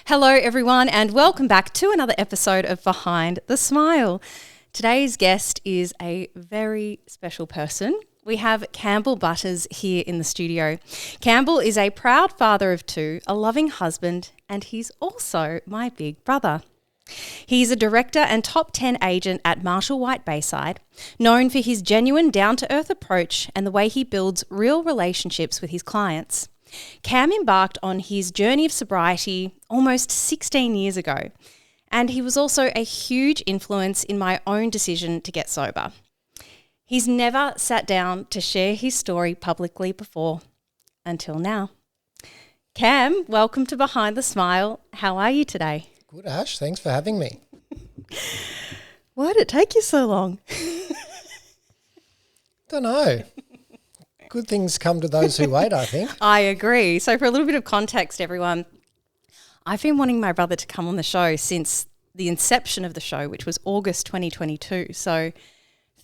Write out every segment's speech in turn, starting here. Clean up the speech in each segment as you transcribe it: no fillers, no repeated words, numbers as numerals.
Hello everyone and welcome back to another episode of Behind the Smile. Today's guest is a very special person. We have Campbell Butterss here in the studio. Campbell is a proud father of two, a loving husband, and he's also my big brother. He's a director and top 10 agent at Marshall White Bayside, known for his genuine down-to-earth approach and the way he builds real relationships with his clients. Cam embarked on his journey of sobriety almost 16 years ago, and he was also a huge influence in my own decision to get sober. He's never sat down to share his story publicly before, until now. Cam, welcome to Behind the Smile. How are you today? Good, Ash. Thanks for having me. Why did it take you so long? Don't know. Good things come to those who wait, I think. I agree. So for a little bit of context, everyone, I've been wanting my brother to come on the show since the inception of the show, which was August 2022. So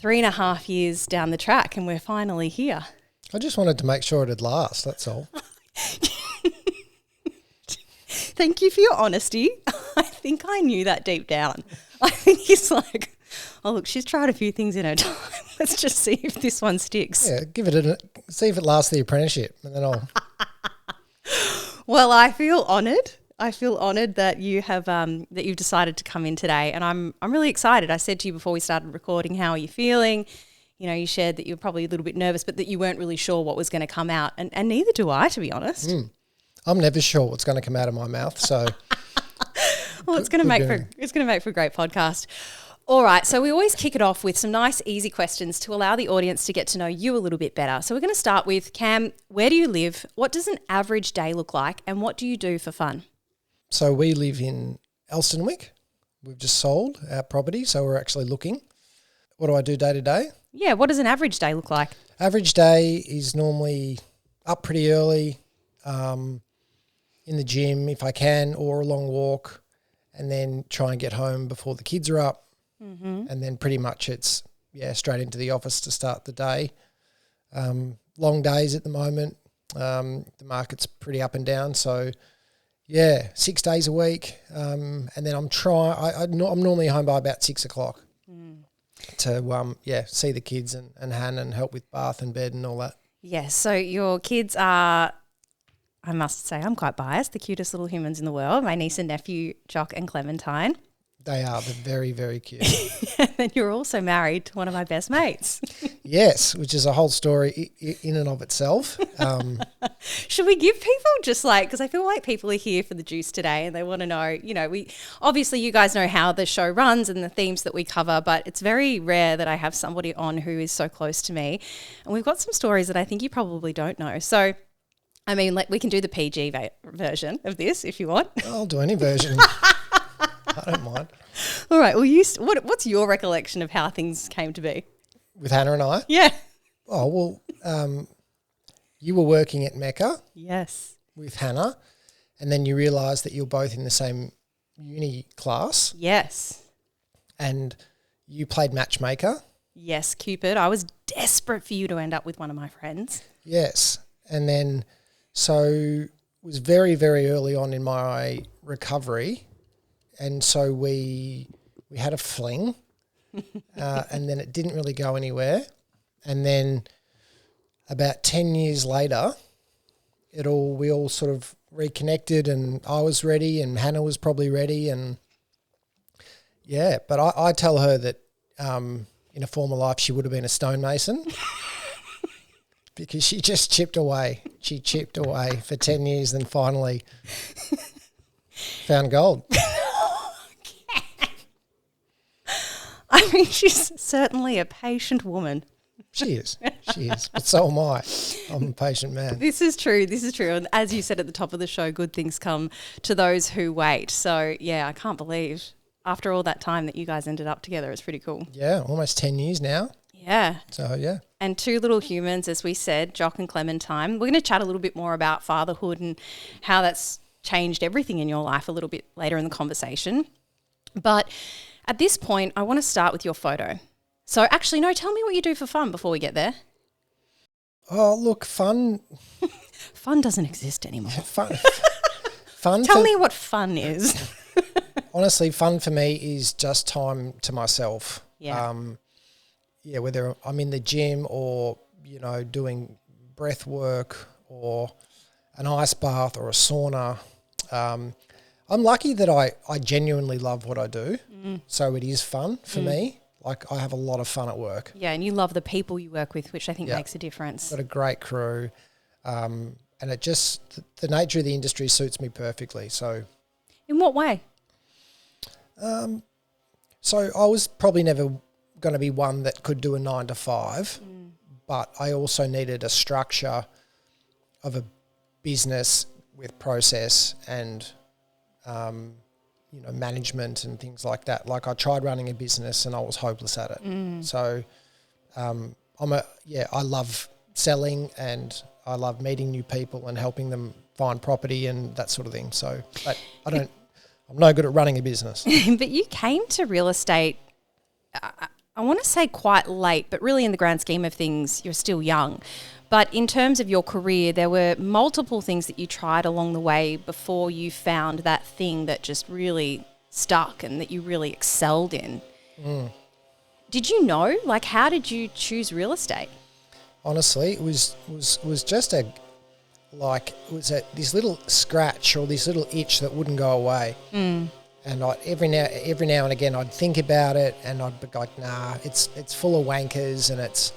3.5 years down the track and we're finally here. I just wanted to make sure it'd last, that's all. Thank you for your honesty. I think I knew that deep down. I think he's like, oh, look, she's tried a few things in her time. Let's just see if this one sticks. Yeah, see if it lasts the apprenticeship, and then I'll... Well, I feel honoured. I feel honoured that you have that you've decided to come in today, and I'm really excited. I said to you before we started recording, how are you feeling? You know, you shared that you were probably a little bit nervous, but that you weren't really sure what was going to come out, and neither do I, to be honest. I'm never sure what's going to come out of my mouth, so... Well, it's going to make for a great podcast. All right, so we always kick it off with some nice, easy questions to allow the audience to get to know you a little bit better. So we're going to start with, Cam, where do you live? What does an average day look like? And what do you do for fun? So we live in Elstonwick. We've just sold our property, so we're actually looking. What do I do day to day? Yeah, what does an average day look like? Average day is normally up pretty early, in the gym if I can, or a long walk, and then try and get home before the kids are up. Mm-hmm. And then pretty much it's, straight into the office to start the day. Long days at the moment. The market's pretty up and down. So, 6 days a week. And then I'm normally home by about 6 o'clock to, see the kids and Han and help with bath and bed and all that. Yes, so your kids are, I must say, I'm quite biased, the cutest little humans in the world. My niece and nephew, Jock and Clementine. They're very, very cute. And you're also married to one of my best mates. Yes, which is a whole story in and of itself. Should we give people because I feel like people are here for the juice today and they want to know, obviously you guys know how the show runs and the themes that we cover, but it's very rare that I have somebody on who is so close to me. And we've got some stories that I think you probably don't know. So, I mean, we can do the PG version of this if you want. I'll do any version. I don't mind. All right. Well, what's your recollection of how things came to be? With Hannah and I? Yeah. Oh, well, you were working at Mecca. Yes. With Hannah, and then you realised that you're both in the same uni class. Yes. And you played matchmaker. Yes, Cupid. I was desperate for you to end up with one of my friends. Yes. And then, so it was very, very early on in my recovery. And so we had a fling, and then it didn't really go anywhere. And then about 10 years later, we all sort of reconnected, and I was ready, and Hannah was probably ready, and but I tell her that in a former life she would have been a stonemason because she just chipped away. She chipped away for 10 years, and finally found gold. I mean, she's certainly a patient woman. She is. But so am I. I'm a patient man. This is true. And as you said at the top of the show, good things come to those who wait. So, I can't believe after all that time that you guys ended up together. It's pretty cool. Yeah, almost 10 years now. Yeah. So, yeah. And two little humans, as we said, Jock and Clementine. We're going to chat a little bit more about fatherhood and how that's changed everything in your life a little bit later in the conversation. But at this point, I want to start with your photo. So actually, no, tell me what you do for fun before we get there. Oh, look, fun. Fun doesn't exist anymore. Tell me what fun is. Honestly, fun for me is just time to myself. Yeah. Whether I'm in the gym or, doing breath work or an ice bath or a sauna. I'm lucky that I genuinely love what I do. So it is fun for me. Like, I have a lot of fun at work. Yeah, and you love the people you work with, which I think makes a difference. Got a great crew. And it just, the nature of the industry suits me perfectly. So, in what way? So I was probably never going to be one that could do a 9 to 5, but I also needed a structure of a business with process and, management and things like that. Like, I tried running a business and I was hopeless at it. So, I love selling and I love meeting new people and helping them find property and that sort of thing. So, but I'm no good at running a business. But you came to real estate, I want to say quite late, but really in the grand scheme of things, you're still young. But in terms of your career, there were multiple things that you tried along the way before you found that thing that just really stuck and that you really excelled in. Did you know? Like, how did you choose real estate? Honestly, it was just this little scratch or this little itch that wouldn't go away. And every now and again I'd think about it and I'd be like, nah, it's full of wankers and it's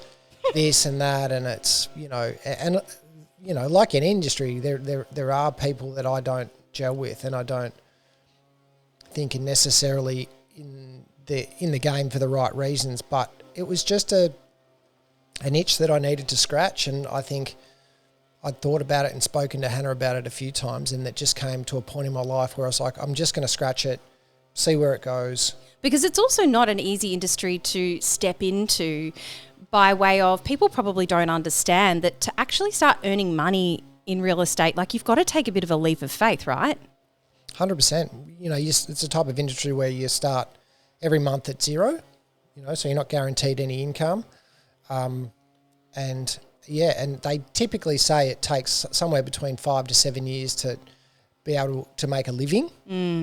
this and that and it's like in industry there are people that I don't gel with and I don't think are necessarily in the game for the right reasons, but it was just an itch that I needed to scratch, and I think I'd thought about it and spoken to Hannah about it a few times, and it just came to a point in my life where I was like, I'm just going to scratch it, see where it goes. Because it's also not an easy industry to step into by way of, people probably don't understand that to actually start earning money in real estate, like, you've got to take a bit of a leap of faith, right? 100%. It's a type of industry where you start every month at zero, so you're not guaranteed any income. And they typically say it takes somewhere between 5 to 7 years to be able to make a living.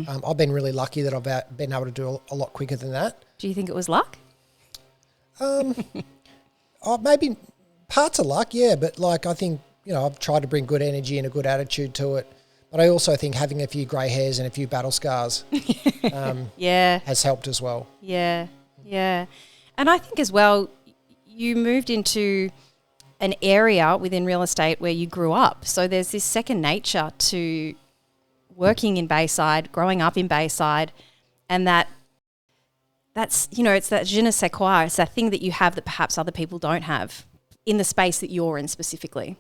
I've been really lucky that I've been able to do a lot quicker than that. Do you think it was luck? Maybe parts of luck, yeah. But I think, I've tried to bring good energy and a good attitude to it. But I also think having a few grey hairs and a few battle scars has helped as well. Yeah. And I think as well, you moved into an area within real estate where you grew up. So there's this second nature to working in Bayside, growing up in Bayside, and that's, it's that je ne sais quoi. It's that thing that you have that perhaps other people don't have in the space that you're in specifically.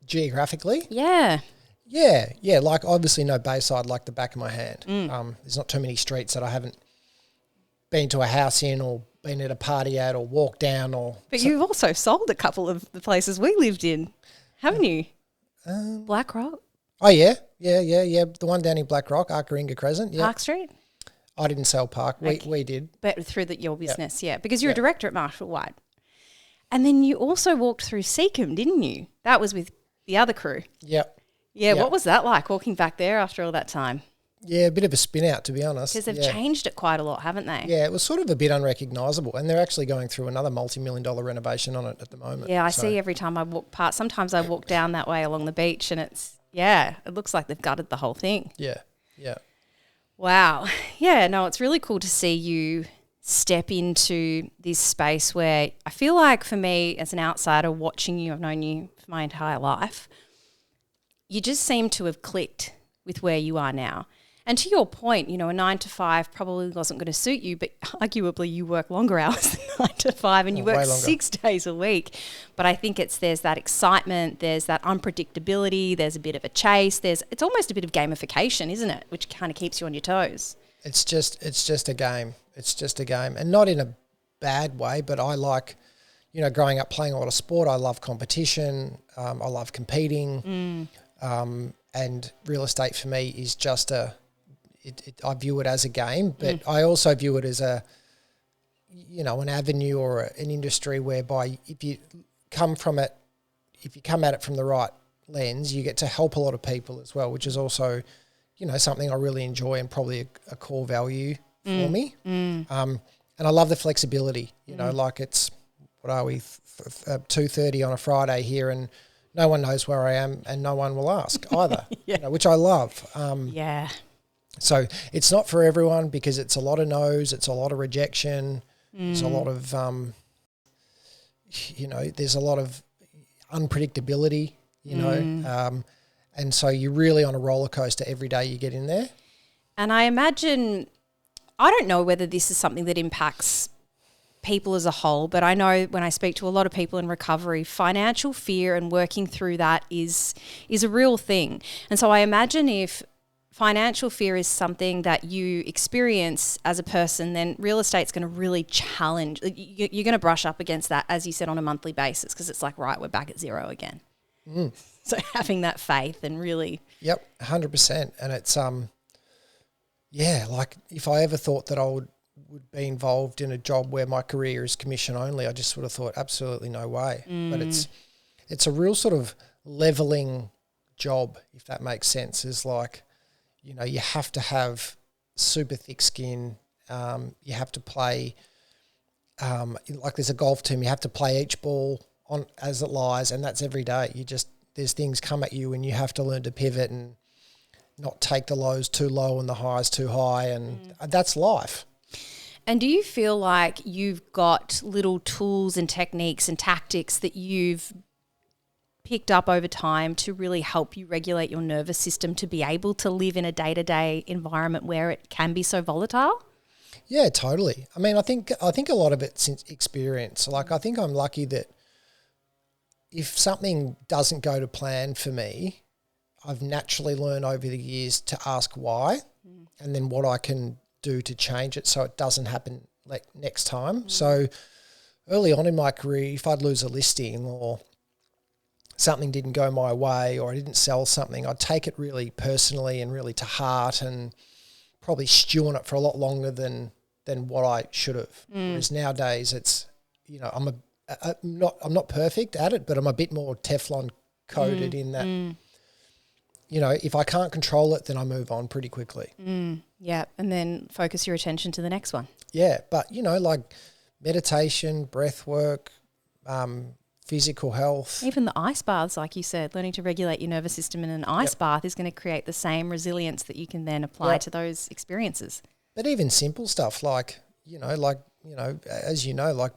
Geographically? Yeah. Yeah. Like, obviously know Bayside like the back of my hand. There's not too many streets that I haven't been to a house in or been at a party at or walked down or... But you've also sold a couple of the places we lived in, haven't you? Black Rock? Oh, yeah. The one down in Black Rock, Arkaringa Crescent. Yeah. Park Street? I didn't sell Park. Okay. We did. But through your business, because you're a director at Marshall White. And then you also walked through Seacombe, didn't you? That was with the other crew. Yep. Yeah, what was that like, walking back there after all that time? Yeah, a bit of a spin out, to be honest. Because they've changed it quite a lot, haven't they? Yeah, it was sort of a bit unrecognisable, and they're actually going through another multi-million-dollar renovation on it at the moment. Yeah, I see every time I walk past. Sometimes I walk down that way along the beach and it looks like they've gutted the whole thing. Yeah. Wow. Yeah, no, it's really cool to see you step into this space where I feel like, for me as an outsider watching you, I've known you for my entire life, you just seem to have clicked with where you are now. And to your point, a 9 to 5 probably wasn't going to suit you, but arguably you work longer hours than 9 to 5 and you work 6 days a week. But I think there's that excitement, there's that unpredictability, there's a bit of a chase, it's almost a bit of gamification, isn't it? Which kind of keeps you on your toes. It's just a game. It's just a game. And not in a bad way, but I like, growing up playing a lot of sport, I love competition, I love competing. And real estate for me is just I view it as a game, but I also view it as an avenue or an industry whereby if you come at it from the right lens, you get to help a lot of people as well, which is also, something I really enjoy and probably a core value for me. And I love the flexibility, like it's, what are we, 2:30 on a Friday here, and no one knows where I am and no one will ask either, which I love. So it's not for everyone because it's a lot of no's, it's a lot of rejection, there's a lot of, there's a lot of unpredictability, and so you're really on a roller coaster every day you get in there. And I imagine, I don't know whether this is something that impacts people as a whole, but I know when I speak to a lot of people in recovery, financial fear and working through that is a real thing. And so I imagine if financial fear is something that you experience as a person, then real estate's going to really challenge. You're going to brush up against that, as you said, on a monthly basis, because it's like, right, we're back at zero again. So having that faith and really... Yep, 100%. And it's, like if I ever thought that I would be involved in a job where my career is commission only, I just would have thought absolutely no way. But it's a real sort of leveling job, if that makes sense. Is like, you have to have super thick skin. You have to play, like there's a golf team, you have to play each ball on as it lies, and that's every day. There's things come at you and you have to learn to pivot and not take the lows too low and the highs too high, and that's life. And do you feel like you've got little tools and techniques and tactics that you've picked up over time to really help you regulate your nervous system to be able to live in a day-to-day environment where it can be so volatile? Yeah, totally. I mean, I think a lot of it's experience. Like, I think I'm lucky that if something doesn't go to plan for me, I've naturally learned over the years to ask why and then what I can do to change it so it doesn't happen like next time. So early on in my career, if I'd lose a listing or something didn't go my way or I didn't sell something, I'd take it really personally and really to heart and probably stew on it for a lot longer than what I should have. Whereas nowadays it's, I'm not perfect at it, but I'm a bit more Teflon coated in that, if I can't control it, then I move on pretty quickly. Yeah, and then focus your attention to the next one. Yeah, but, like meditation, breath work, physical health. Even the ice baths, like you said, learning to regulate your nervous system in an ice bath is going to create the same resilience that you can then apply to those experiences. But even simple stuff like, as you know, like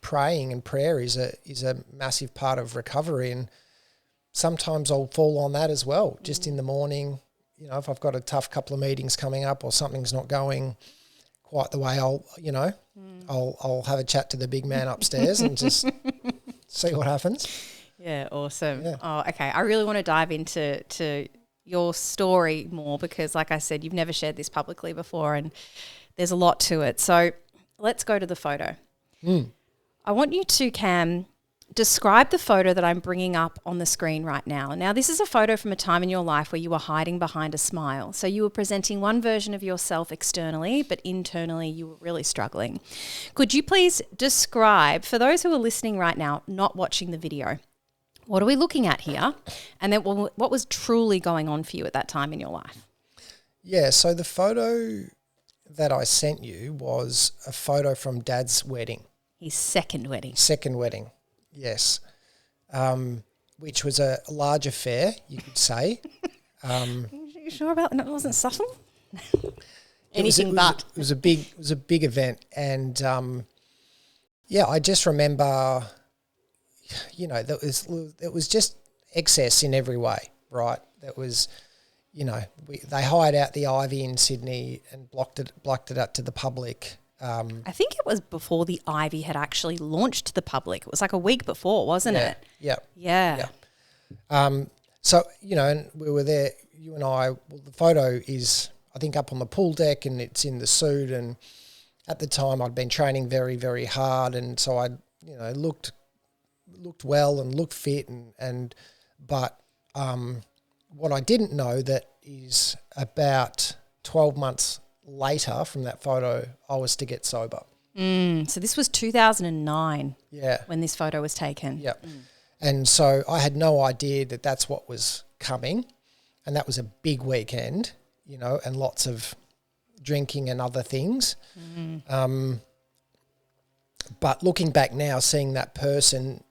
praying and prayer is a massive part of recovery, and sometimes I'll fall on that as well, just in the morning. If I've got a tough couple of meetings coming up or something's not going quite the way, I'll have a chat to the big man upstairs and just see what happens. Yeah, awesome. Yeah. Oh, okay. I really want to dive into your story more because, like I said, you've never shared this publicly before and there's a lot to it. So let's go to the photo. I want you to, Cam, describe the photo that I'm bringing up on the screen right now. Now, this is a photo from a time in your life where you were hiding behind a smile. So you were presenting one version of yourself externally, but internally you were really struggling. Could you please describe, for those who are listening right now, not watching the video, what are we looking at here? And then what was truly going on for you at that time in your life? Yeah, so the photo that I sent you was a photo from Dad's wedding. His second wedding. Second wedding, yes. Which was a large affair, you could say. Are you sure about that? It wasn't subtle? It was a big event, and I just remember, it was just excess in every way, right? That was, they hired out the Ivy in Sydney and blocked it out to the public. I think it was before the Ivy had actually launched to the public. It was like a week before, wasn't it? Yeah. So, and we were there, you and I, the photo is, I think, up on the pool deck and it's in the suit, and at the time I'd been training very, very hard, and so I, looked well and looked fit, but what I didn't know that is about 12 months later from that photo, I was to get sober. So this was 2009 when this photo was taken. Yeah. And so I had no idea that that's what was coming, and that was a big weekend and lots of drinking and other things. But looking back now, seeing that person,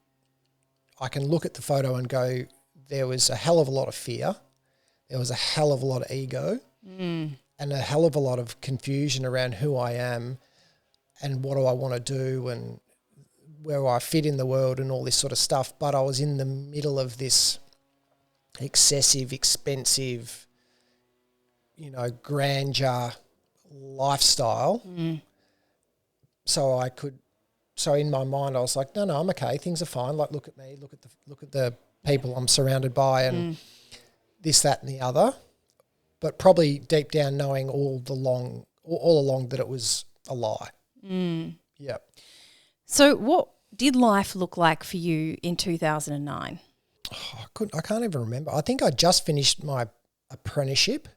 I can look at the photo and go, there was a hell of a lot of fear. There was a hell of a lot of ego and a hell of a lot of confusion around who I am and what do I want to do and where I fit in the world and all this sort of stuff. But I was in the middle of this excessive, expensive, grandeur lifestyle. So in my mind, I was like, no, I'm okay. Things are fine. Like, look at me, look at the people I'm surrounded by and this, that and the other. But probably deep down knowing all along that it was a lie. Yeah. So what did life look like for you in 2009? I can't even remember. I think I just finished my apprenticeship.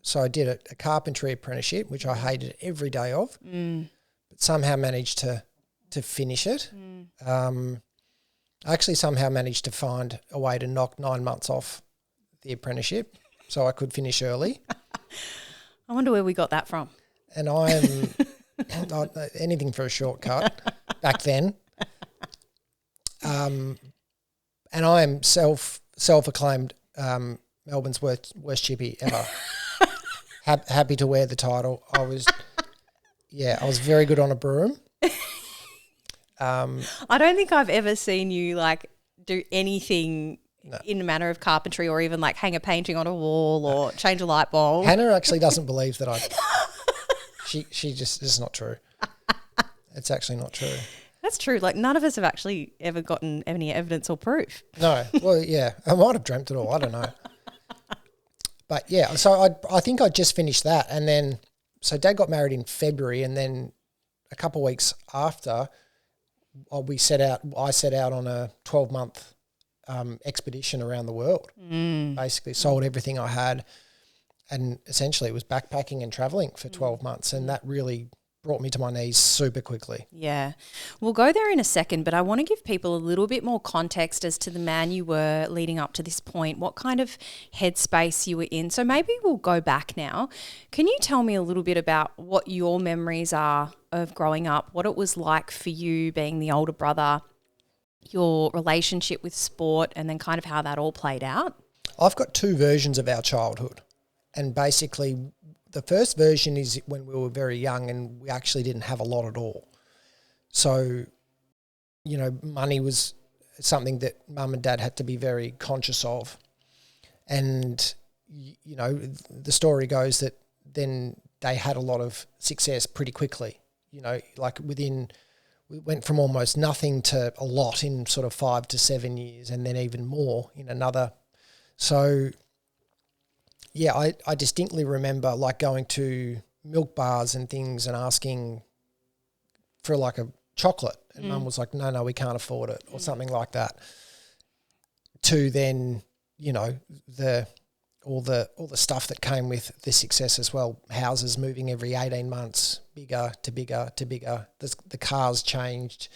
So I did a carpentry apprenticeship, which I hated every day of, but somehow managed to finish it. I actually somehow managed to find a way to knock 9 months off the apprenticeship so I could finish early. I wonder where we got that from. And I'm anything for a shortcut back then. And I am self-acclaimed Melbourne's worst chippy ever. Happy to wear the title. I was very good on a broom. I don't think I've ever seen you do anything in the manner of carpentry or even hang a painting on a wall or change a light bulb. Hannah actually doesn't believe that I. She just, it's not true. It's actually not true. That's true. None of us have actually ever gotten any evidence or proof. No. Well, yeah, I might have dreamt it all. I don't know. But yeah, so I think I just finished that, and then so Dad got married in February, and then a couple of weeks after, I set out on a 12-month expedition around the world. Basically, sold everything I had, and essentially it was backpacking and traveling for 12 months, and that really brought me to my knees super quickly. Yeah. We'll go there in a second, but I want to give people a little bit more context as to the man you were leading up to this point, what kind of headspace you were in. So maybe we'll go back now. Can you tell me a little bit about what your memories are of growing up, what it was like for you being the older brother, your relationship with sport, and then kind of how that all played out? I've got two versions of our childhood, and basically the first version is when we were very young and we actually didn't have a lot at all. So, money was something that Mum and Dad had to be very conscious of. And, the story goes that then they had a lot of success pretty quickly. We went from almost nothing to a lot in sort of 5 to 7 years, and then even more in another. So yeah, I distinctly remember going to milk bars and things and asking for a chocolate, and Mum was like, no, we can't afford it, or something like that. To then, all the stuff that came with the success as well. Houses moving every 18 months, bigger to bigger to bigger. The cars changed.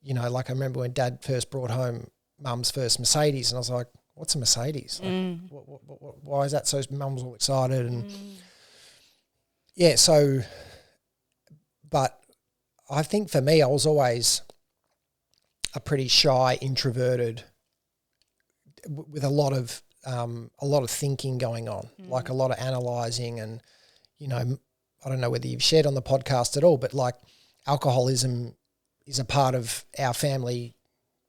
I remember when Dad first brought home Mum's first Mercedes, and I was like, what's a Mercedes? Why is that so? Mum was all excited. And yeah, so, but I think for me, I was always a pretty shy, introverted, with a lot of thinking going on, a lot of analysing, and, I don't know whether you've shared on the podcast at all, but alcoholism is a part of our family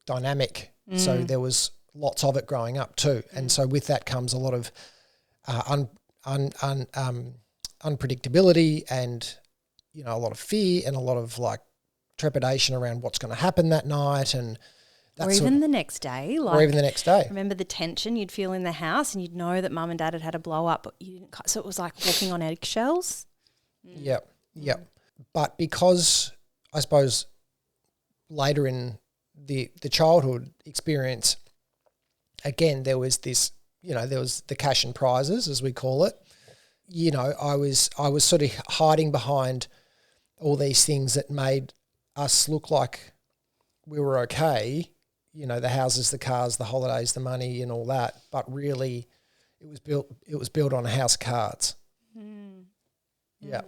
dynamic. So there was lots of it growing up too. And so with that comes a lot of unpredictability and, a lot of fear and a lot of trepidation around what's going to happen that night, and or even the next day. Or even the next day. Remember the tension you'd feel in the house, and you'd know that Mum and Dad had had a blow up, but you didn't. So it was like walking on eggshells. Yep. But because I suppose later in the childhood experience, again, there was this, there was the cash and prizes, as we call it. I was sort of hiding behind all these things that made us look like we were okay. The houses, the cars, the holidays, the money, and all that. But really, it was built on a house of cards. Yeah.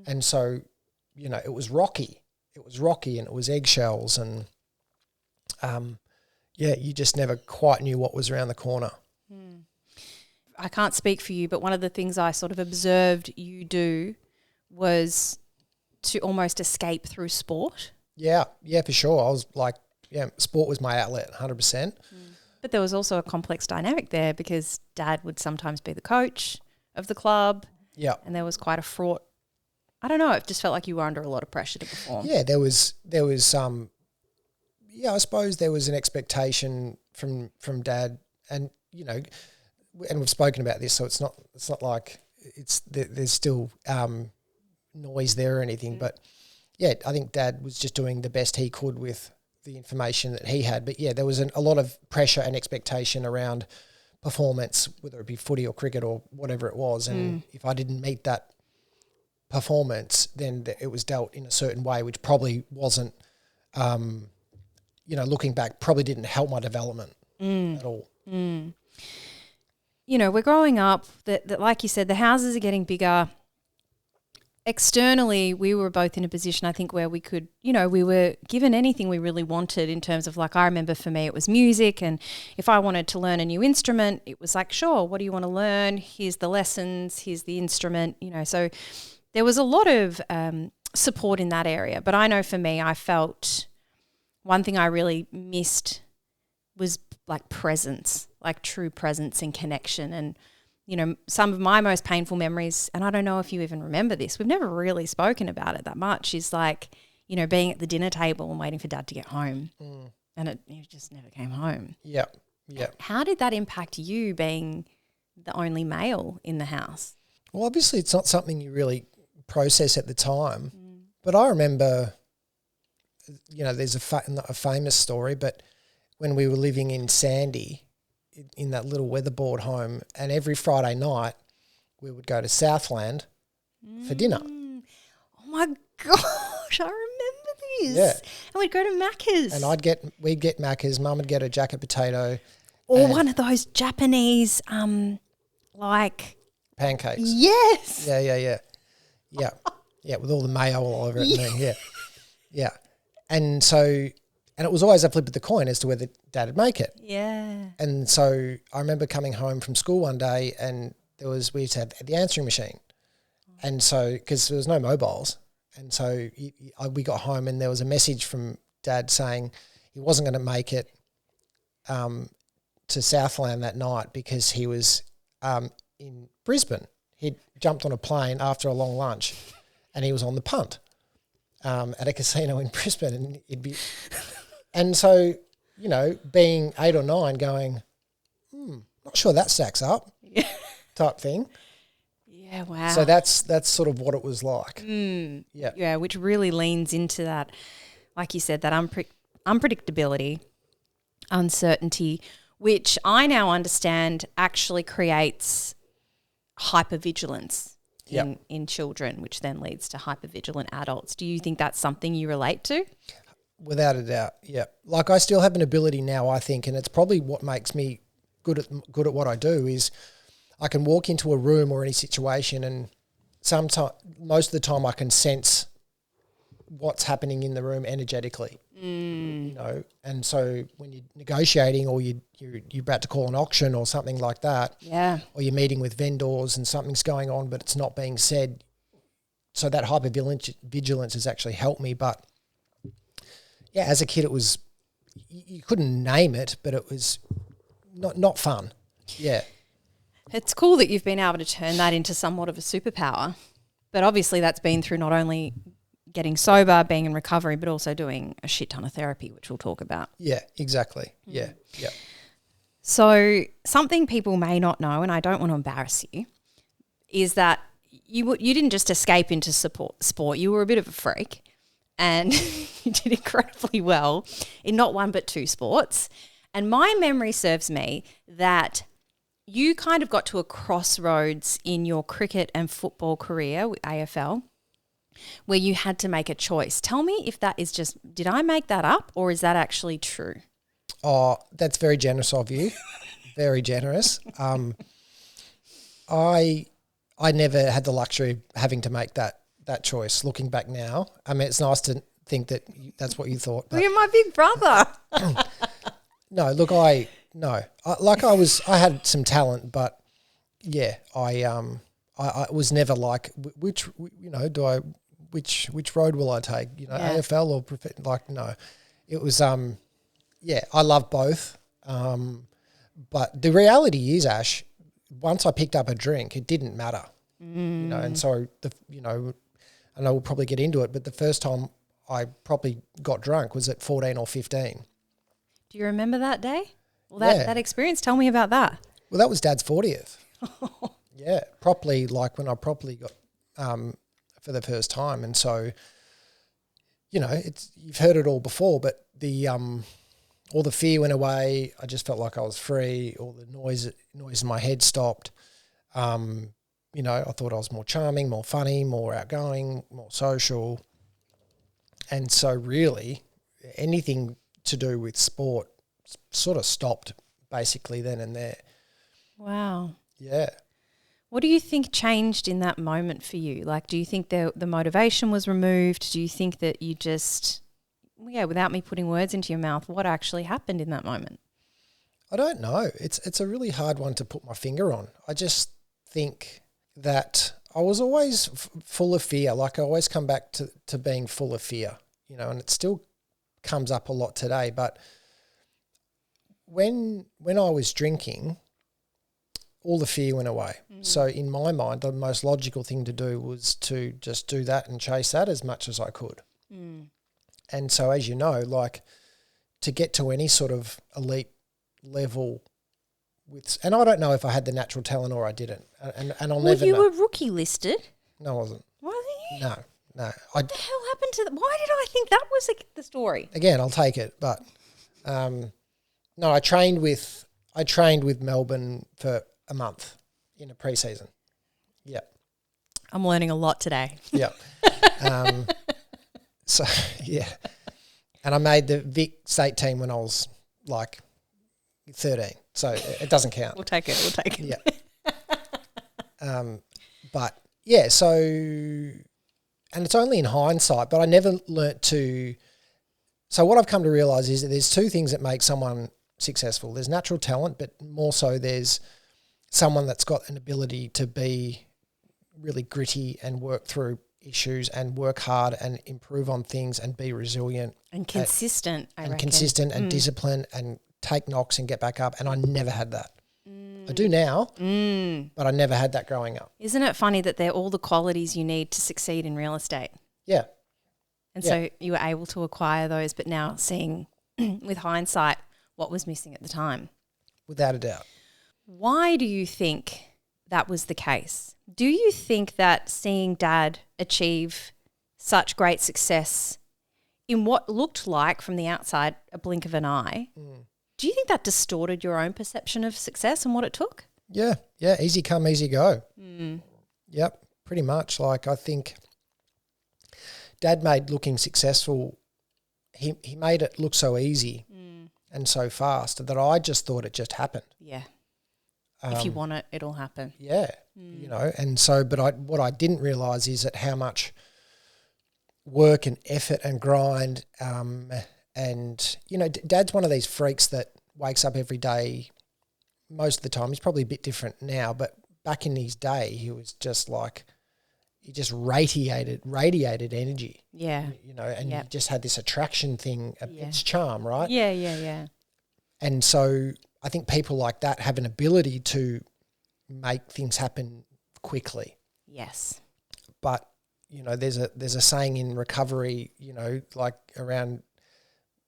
And so, it was rocky. It was rocky and it was eggshells and, you just never quite knew what was around the corner. I can't speak for you, but one of the things I sort of observed you do was to almost escape through sport. Yeah, for sure. I was like, sport was my outlet, 100%. But there was also a complex dynamic there because Dad would sometimes be the coach of the club. Yeah. And there was quite a fraught, I don't know, it just felt like you were under a lot of pressure to perform. Yeah, there was I suppose there was an expectation from Dad and, and we've spoken about this, so it's not like there's still noise there or anything, but yeah, I think Dad was just doing the best he could with the information that he had. But yeah, there was a lot of pressure and expectation around performance, whether it be footy or cricket or whatever it was. And if I didn't meet that performance, then it was dealt in a certain way, which probably wasn't, looking back, probably didn't help my development at all. We're growing up, that like you said, the houses are getting bigger. Externally, we were both in a position, I think, where we could, we were given anything we really wanted in terms of, like, I remember for me it was music, and if I wanted to learn a new instrument, it was like, sure, what do you want to learn? Here's the lessons, here's the instrument, so there was a lot of support in that area. But I know for me, I felt one thing I really missed was like presence, like true presence and connection. And some of my most painful memories, and I don't know if you even remember this, we've never really spoken about it that much, is like, being at the dinner table and waiting for Dad to get home. And it just never came home. Yeah. How did that impact you being the only male in the house? Well, obviously it's not something you really process at the time, but I remember, there's not a famous story, but when we were living in Sandy, in that little weatherboard home, and every Friday night we would go to Southland for dinner. Oh my gosh, I remember this. Yeah. And we'd go to Macca's. And we'd get Macca's, Mum would get a jacket potato. Or one of those Japanese, like... pancakes. Yes. Yeah. Yeah, with all the mayo all over it. Yeah. Yeah. And so... And it was always a flip of the coin as to whether Dad would make it. Yeah. And so I remember coming home from school one day and we used to have the answering machine. And so, because there was no mobiles. And so we got home and there was a message from Dad saying he wasn't going to make it to Southland that night because he was in Brisbane. He'd jumped on a plane after a long lunch and he was on the punt at a casino in Brisbane, and he'd be... And so, being 8 or 9 going, not sure that stacks up type thing. Yeah, wow. So that's sort of what it was like. Yeah. Yeah, which really leans into that, like you said, that unpredictability, uncertainty, which I now understand actually creates hypervigilance in children, which then leads to hypervigilant adults. Do you think that's something you relate to? Without a doubt, yeah. Like I still have an ability now, I think, and it's probably what makes me good at what I do is I can walk into a room or any situation and most of the time I can sense what's happening in the room energetically. And so when you're negotiating or you're about to call an auction or something like that, or you're meeting with vendors and something's going on but it's not being said, so that hypervigilance has actually helped me. But yeah, as a kid, it was, you couldn't name it, but it was not fun. Yeah. It's cool that you've been able to turn that into somewhat of a superpower, but obviously that's been through not only getting sober, being in recovery, but also doing a shit ton of therapy, which we'll talk about. Yeah, exactly. Yeah. So something people may not know, and I don't want to embarrass you, is that you didn't just escape into sport. You were a bit of a freak. And you did incredibly well in not one but two sports. And my memory serves me that you kind of got to a crossroads in your cricket and football career with AFL where you had to make a choice. Tell me if that is just, did I make that up or is that actually true? Oh, that's very generous of you. Very generous. I I never had the luxury of having to make that choice. Looking back now, I mean, it's nice to think that that's what you thought. Well, you're my big brother. No, look, I had some talent, but yeah, I was never like which road will I take? AFL or like no, it was I love both. But the reality is, Ash, once I picked up a drink, it didn't matter, and so I know we'll probably get into it, but the first time I probably got drunk was at 14 or 15. Do you remember that day? Well, that experience, tell me about that. Well, that was Dad's 40th. Yeah, properly, like when I properly got for the first time. And so, you've heard it all before, but all the fear went away. I just felt like I was free. All the noise in my head stopped. I thought I was more charming, more funny, more outgoing, more social. And so really anything to do with sport sort of stopped basically then and there. Wow. Yeah. What do you think changed in that moment for you? Like, do you think the motivation was removed? Do you think that you just, without me putting words into your mouth, what actually happened in that moment? I don't know. It's a really hard one to put my finger on. I just think that I was always full of fear. Like I always come back to being full of fear, and it still comes up a lot today. But when I was drinking, all the fear went away. So in my mind, the most logical thing to do was to just do that and chase that as much as I could. And so, as you know, like to get to any sort of elite level and I don't know if I had the natural talent or I didn't. And I'll never know. Well, you were rookie listed. No, I wasn't. Wasn't you? No. What the hell happened to that? Why did I think that was the story? Again, I'll take it. But no, I trained with Melbourne for a month in a pre-season. Yeah. I'm learning a lot today. Yeah. So, yeah. And I made the Vic state team when I was like 13. So it doesn't count. We'll take it. Yeah. But yeah, so, and it's only in hindsight, but I never learnt to, so what I've come to realise is that there's two things that make someone successful. There's natural talent, but more so there's someone that's got an ability to be really gritty and work through issues and work hard and improve on things and be resilient. And consistent, I reckon. Consistent and disciplined and take knocks and get back up. And I never had that. I do now, but I never had that growing up. Isn't it funny that they're all the qualities you need to succeed in real estate? Yeah. And so you were able to acquire those, but now seeing with hindsight what was missing at the time. Without a doubt. Why do you think that was the case? Do you think that seeing Dad achieve such great success in what looked like from the outside a blink of an eye, do you think that distorted your own perception of success and what it took? Yeah, easy come, easy go. Yep, pretty much. Like I think Dad made looking successful, he made it look so easy and so fast that I just thought it just happened. Yeah. If you want it, it'll happen. Yeah, and so, but what I didn't realise is that how much work and effort and grind, and Dad's one of these freaks that wakes up every day. Most of the time, he's probably a bit different now, but back in his day, he was just like, he just radiated energy. Yeah, and he just had this attraction thing, its charm, right? Yeah. And so I think people like that have an ability to make things happen quickly. Yes. But, there's a saying in recovery, like around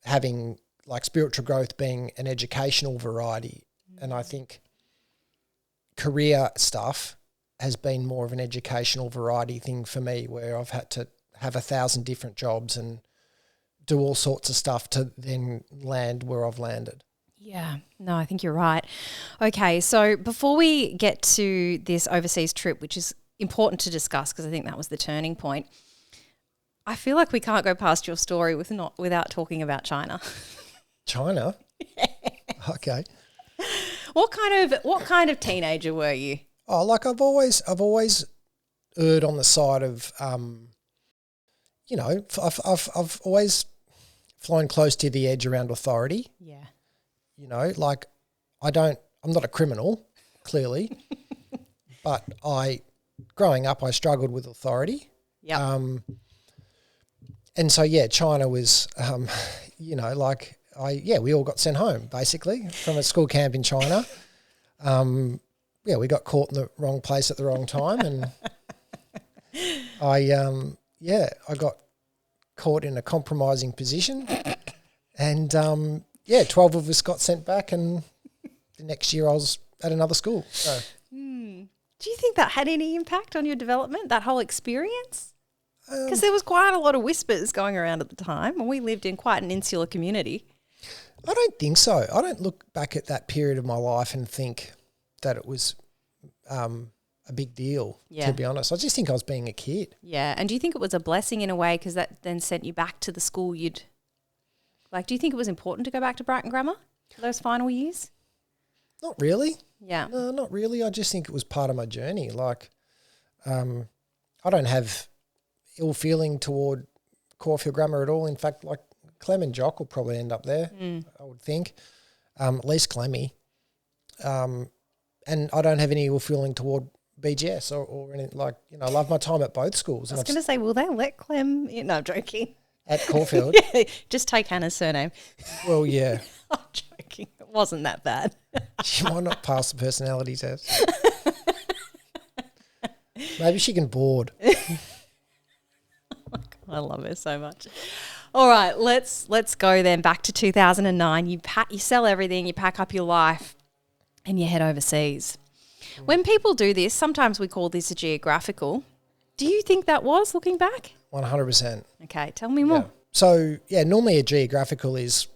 having like spiritual growth being an educational variety. And I think career stuff has been more of an educational variety thing for me, where I've had to have 1,000 different jobs and do all sorts of stuff to then land where I've landed. Yeah, no, I think you're right. Okay, so before we get to this overseas trip, which is important to discuss because I think that was the turning point, I feel like we can't go past your story without talking about China. China? Yeah. Okay. What kind of teenager were you? Oh, like I've always erred on the side of, you know, I've always flown close to the edge around authority. Yeah. You know, like I'm not a criminal, clearly, but growing up, I struggled with authority. Yeah. And so, yeah, China was, you know, like we all got sent home basically from a school camp in China. We got caught in the wrong place at the wrong time, and I got caught in a compromising position, and 12 of us got sent back, and the next year I was at another school. So. Do you think that had any impact on your development, that whole experience? Because there was quite a lot of whispers going around at the time, and we lived in quite an insular community. I don't think so. I don't look back at that period of my life and think that it was a big deal, to be honest. I just think I was being a kid. Yeah, and do you think it was a blessing in a way because that then sent you back to the school do you think it was important to go back to Brighton Grammar for those final years? Not really. Yeah. No, not really. I just think it was part of my journey. Like, I don't have ill feeling toward Caulfield Grammar at all. In fact, like Clem and Jock will probably end up there, I would think, at least Clemmy. And I don't have any ill feeling toward BGS or anything. Like, you know, I love my time at both schools. I was going to say, will they let Clem in? No, I'm joking. At Caulfield? Yeah, just take Hannah's surname. Well, yeah. I'm joking. It wasn't that bad. She might not pass the personality test. Maybe she can board. I love her so much. All right, let's go then back to 2009. You sell everything, you pack up your life, and you head overseas. When people do this, sometimes we call this a geographical. Do you think that was, looking back? 100%. Okay, tell me more. Yeah. So, normally a geographical is,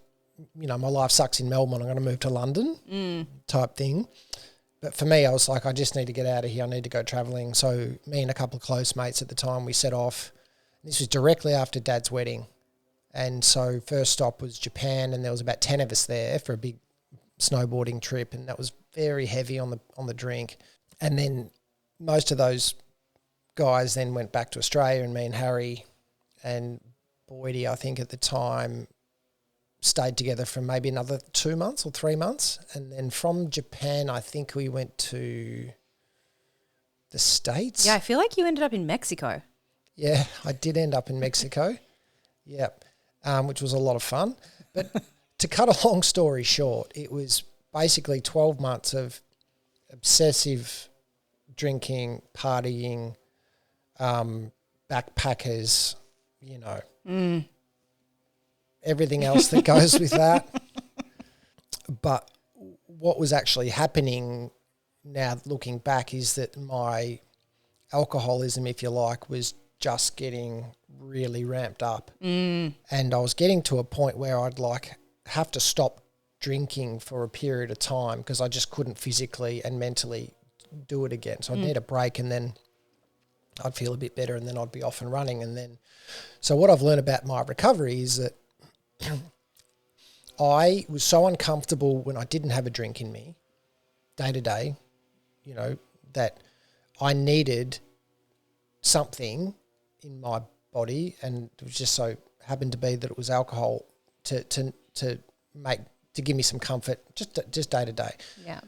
you know, my life sucks in Melbourne, I'm going to move to London type thing. But for me, I was like, I just need to get out of here. I need to go travelling. So me and a couple of close mates at the time, we set off. This was directly after Dad's wedding. And so first stop was Japan, and there was about 10 of us there for a big snowboarding trip, and that was very heavy on the drink. And then most of those guys then went back to Australia, and me and Harry and Boydie, I think at the time, stayed together for maybe another 2 months or 3 months. And then from Japan, I think we went to the States. Yeah, I feel like you ended up in Mexico. Yeah, I did end up in Mexico. Yeah, which was a lot of fun. But to cut a long story short, it was basically 12 months of obsessive drinking, partying, backpackers, you know, everything else that goes with that. But what was actually happening now looking back is that my alcoholism, if you like, was just getting really ramped up. And I was getting to a point where I'd have to stop drinking for a period of time because I just couldn't physically and mentally do it again. So I'd need a break, and then I'd feel a bit better, and then I'd be off and running. And then, so what I've learned about my recovery is that I was so uncomfortable when I didn't have a drink in me day to day, you know, that I needed something in my body, and it was just so happened to be that it was alcohol to give me some comfort just day to day. Yeah.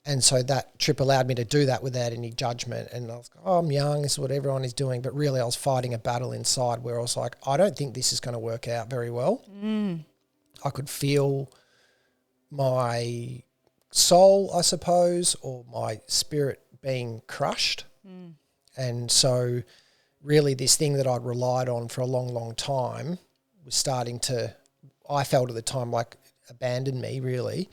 And so that trip allowed me to do that without any judgment. And I was like, oh, I'm young, this is what everyone is doing. But really I was fighting a battle inside where I was like, I don't think this is going to work out very well. I could feel my soul, I suppose, or my spirit being crushed. And so really this thing that I'd relied on for a long, long time was starting to, I felt at the time, like abandon me really.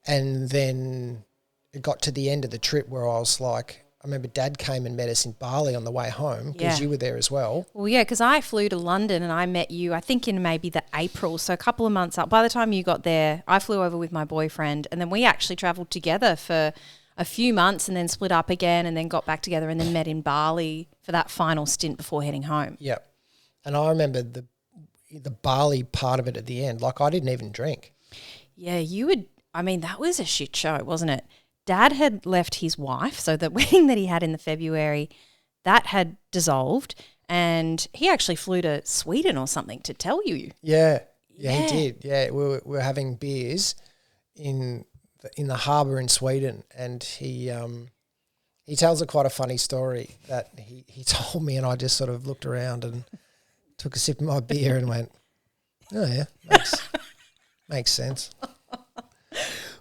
And then it got to the end of the trip where I was like, I remember Dad came and met us in Bali on the way home because you were there as well. Well, yeah, because I flew to London and I met you, I think in maybe the April, so a couple of months up. By the time you got there, I flew over with my boyfriend, and then we actually travelled together for a few months and then split up again and then got back together and then met in Bali for that final stint before heading home. Yep. And I remember the Bali part of it at the end. Like I didn't even drink. Yeah, you would. I mean, that was a shit show, wasn't it? Dad had left his wife, so the wedding that he had in the February, that had dissolved, and he actually flew to Sweden or something to tell you. Yeah, he did. Yeah, we were having beers in the harbour in Sweden, and he tells quite a funny story that he told me, and I just sort of looked around and took a sip of my beer and went, oh yeah, makes sense.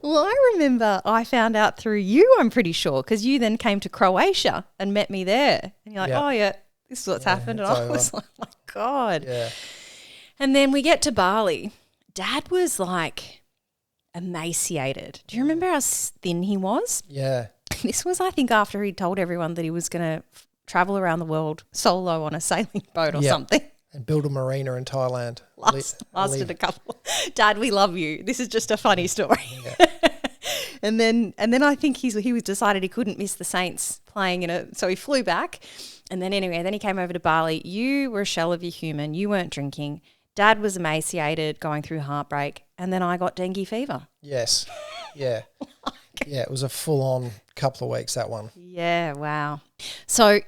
Well, I remember I found out through you, I'm pretty sure, because you then came to Croatia and met me there. And you're like, oh yeah, this is what's happened. And I was like, oh my God. Yeah. And then we get to Bali. Dad was like emaciated. Do you remember how thin he was? Yeah. This was, I think, after he told everyone that he was going to travel around the world solo on a sailing boat or something. And build a marina in Thailand. Lasted a couple. Dad, we love you. This is just a funny story. Yeah. and then I think he was decided he couldn't miss the Saints playing so he flew back. And then then he came over to Bali. You were a shell of your human. You weren't drinking. Dad was emaciated, going through heartbreak, and then I got dengue fever. Yes. Yeah. Yeah, it was a full-on couple of weeks, that one. Yeah, wow. So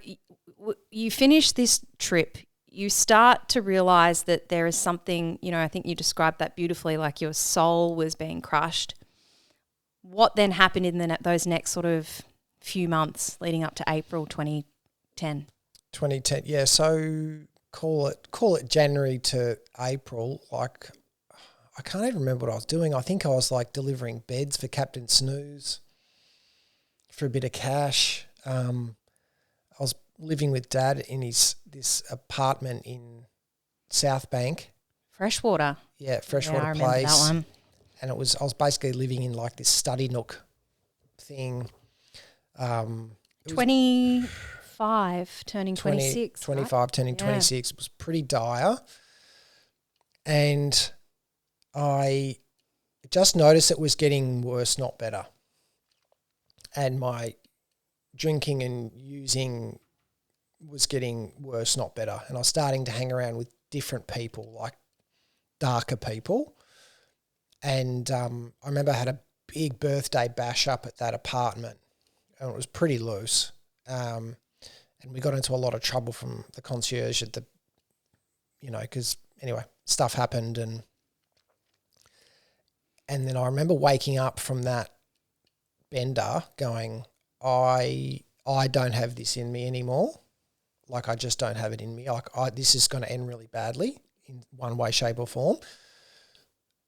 you finish this trip. You start to realise that there is something, I think you described that beautifully, like your soul was being crushed. What then happened in those next sort of few months leading up to April 2010? 2010, yeah. So call it January to April. Like, I can't even remember what I was doing. I think I was like delivering beds for Captain Snooze for a bit of cash. I was living with Dad in this apartment in South Bank. Freshwater. Yeah, Freshwater I remember Place. that one. And I was basically living in like this study nook thing. 25 turning 26. 25 right? turning 26. It was pretty dire. And I just noticed it was getting worse, not better. And my drinking and using was getting worse, not better. And I was starting to hang around with different people, like darker people. And I remember I had a big birthday bash up at that apartment, and it was pretty loose. And we got into a lot of trouble from the concierge at because anyway, stuff happened. And then I remember waking up from that bender going, I don't have this in me anymore. Like, I just don't have it in me. Like, this is going to end really badly in one way, shape or form.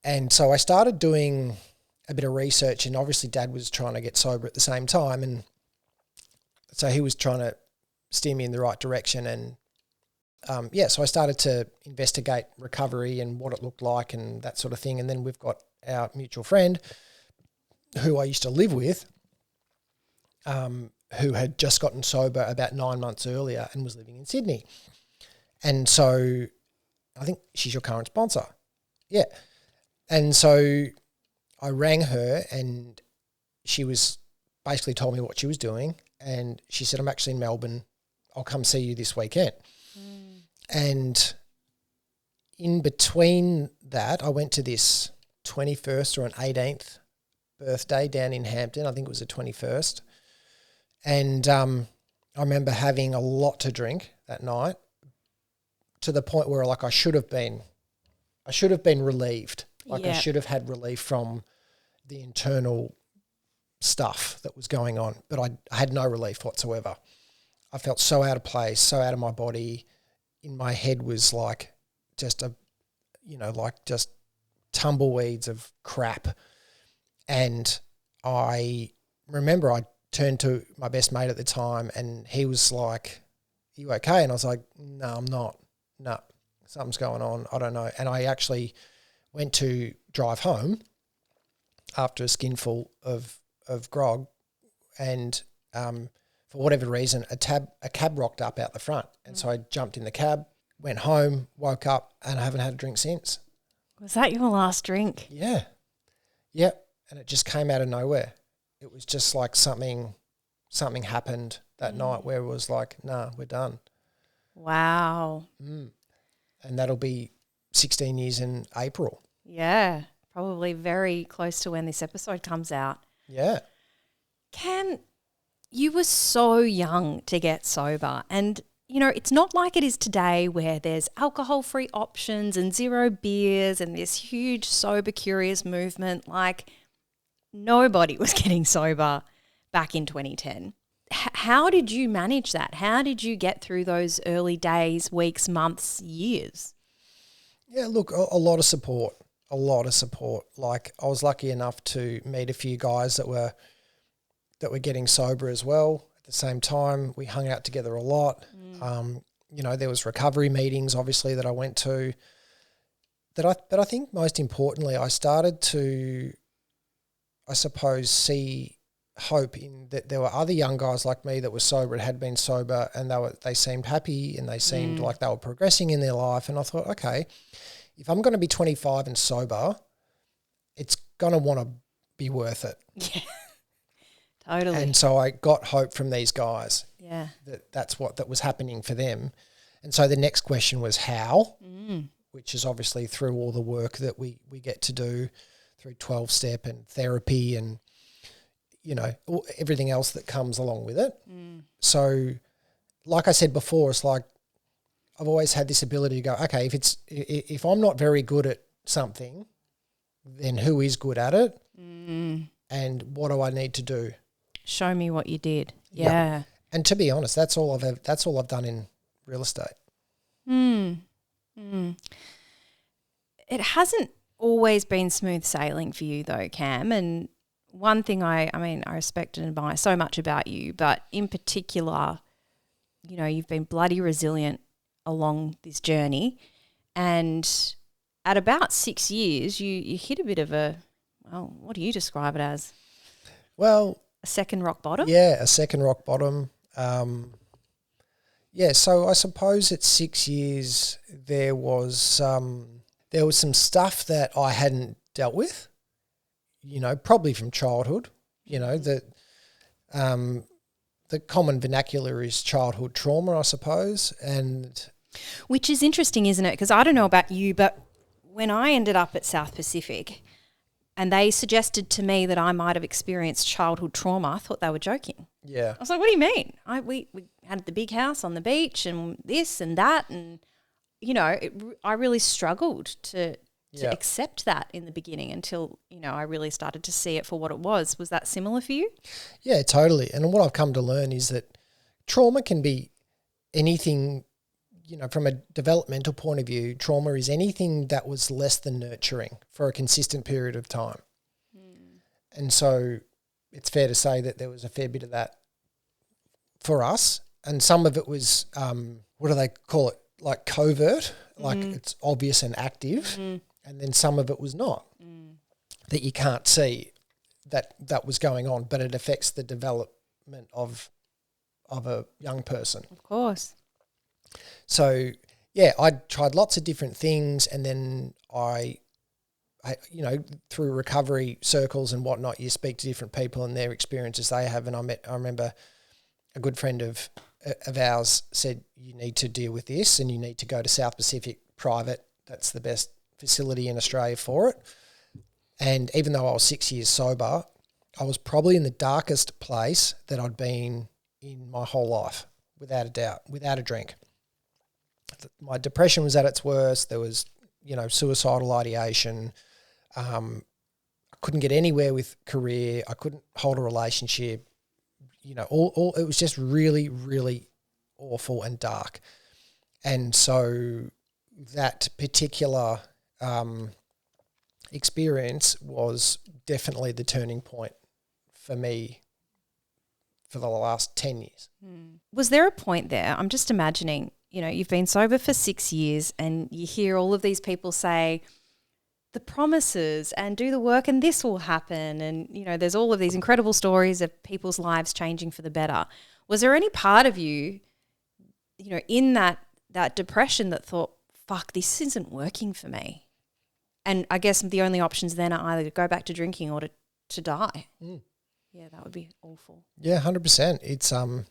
And so I started doing a bit of research, and obviously Dad was trying to get sober at the same time. And so he was trying to steer me in the right direction. And so I started to investigate recovery and what it looked like and that sort of thing. And then we've got our mutual friend who I used to live with, who had just gotten sober about 9 months earlier and was living in Sydney. And so I think she's your current sponsor. Yeah. And so I rang her, and she was basically told me what she was doing. And she said, I'm actually in Melbourne. I'll come see you this weekend. Mm. And in between that, I went to this 21st or an 18th birthday down in Hampton. I think it was the 21st. And I remember having a lot to drink that night, to the point where like I should have been relieved. Like, I should have had relief from the internal stuff that was going on, but I had no relief whatsoever. I felt so out of place, so out of my body. In my head was like just just tumbleweeds of crap. And I remember I turned to my best mate at the time, and he was like, "Are you okay?" And I was like, "No, I'm not. No, something's going on. I don't know." And I actually went to drive home after a skinful of grog, and for whatever reason, a cab rocked up out the front. And so I jumped in the cab, went home, woke up, and I haven't had a drink since. Was that your last drink? Yeah. Yep. And it just came out of nowhere. It was just like something happened that night where it was like, nah, we're done. Wow. And that'll be 16 years in April. Yeah, probably very close to when this episode comes out. Yeah. Cam, you were so young to get sober, and it's not like it is today where there's alcohol-free options and zero beers and this huge sober curious movement. Like, nobody was getting sober back in 2010. How did you manage that? How did you get through those early days, weeks, months, years? Yeah, look, a lot of support. Like, I was lucky enough to meet a few guys that were getting sober as well. At the same time, we hung out together a lot. There was recovery meetings, obviously, that I went to. But I think most importantly, I started to, I suppose, see hope in that there were other young guys like me that were sober and had been sober, and they seemed happy and they seemed like they were progressing in their life. And I thought, okay, if I'm going to be 25 and sober, it's going to want to be worth it. Yeah, totally. And so I got hope from these guys. Yeah, that was happening for them. And so the next question was how, which is obviously through all the work that we get to do through 12-step and therapy and, everything else that comes along with it. So like I said before, it's like I've always had this ability to go, okay, if I'm not very good at something, then who is good at it? And what do I need to do? Show me what you did. Yeah. And to be honest, that's all I've done in real estate. It hasn't always been smooth sailing for you though, Cam. And one thing I respect and admire so much about you, but in particular, you've been bloody resilient along this journey. And at about 6 years, you hit a bit of what do you describe it as? Well, a second rock bottom? Yeah, a second rock bottom. So I suppose at 6 years there was some stuff that I hadn't dealt with, probably from childhood. The common vernacular is childhood trauma, I suppose. And which is interesting, isn't it? Because I don't know about you, but when I ended up at South Pacific and they suggested to me that I might have experienced childhood trauma, I thought they were joking. Yeah. I was like, what do you mean? We had the big house on the beach and this and that, and, I really struggled to accept that in the beginning until, I really started to see it for what it was. Was that similar for you? Yeah, totally. And what I've come to learn is that trauma can be anything, from a developmental point of view. Trauma is anything that was less than nurturing for a consistent period of time. And so it's fair to say that there was a fair bit of that for us. And some of it was, what do they call it? Like covert, like it's obvious and active. And then some of it was not, that you can't see that was going on, but it affects the development of a young person. Of course. So, yeah, I tried lots of different things, and then I through recovery circles and whatnot, you speak to different people and their experiences they have. And I remember a good friend of ours said, you need to deal with this and you need to go to South Pacific Private. That's the best facility in Australia for it. And even though I was 6 years sober, I was probably in the darkest place that I'd been in my whole life, without a doubt, without a drink. My depression was at its worst. There was, suicidal ideation. I couldn't get anywhere with career. I couldn't hold a relationship. All it was just really, really awful and dark. And so that particular experience was definitely the turning point for me for the last 10 years. Was there a point there? I'm just imagining, you've been sober for 6 years and you hear all of these people say the promises and do the work and this will happen. And, there's all of these incredible stories of people's lives changing for the better. Was there any part of you, in that depression that thought, fuck, this isn't working for me? And I guess the only options then are either to go back to drinking or to die. Yeah, that would be awful. Yeah, 100%. It's and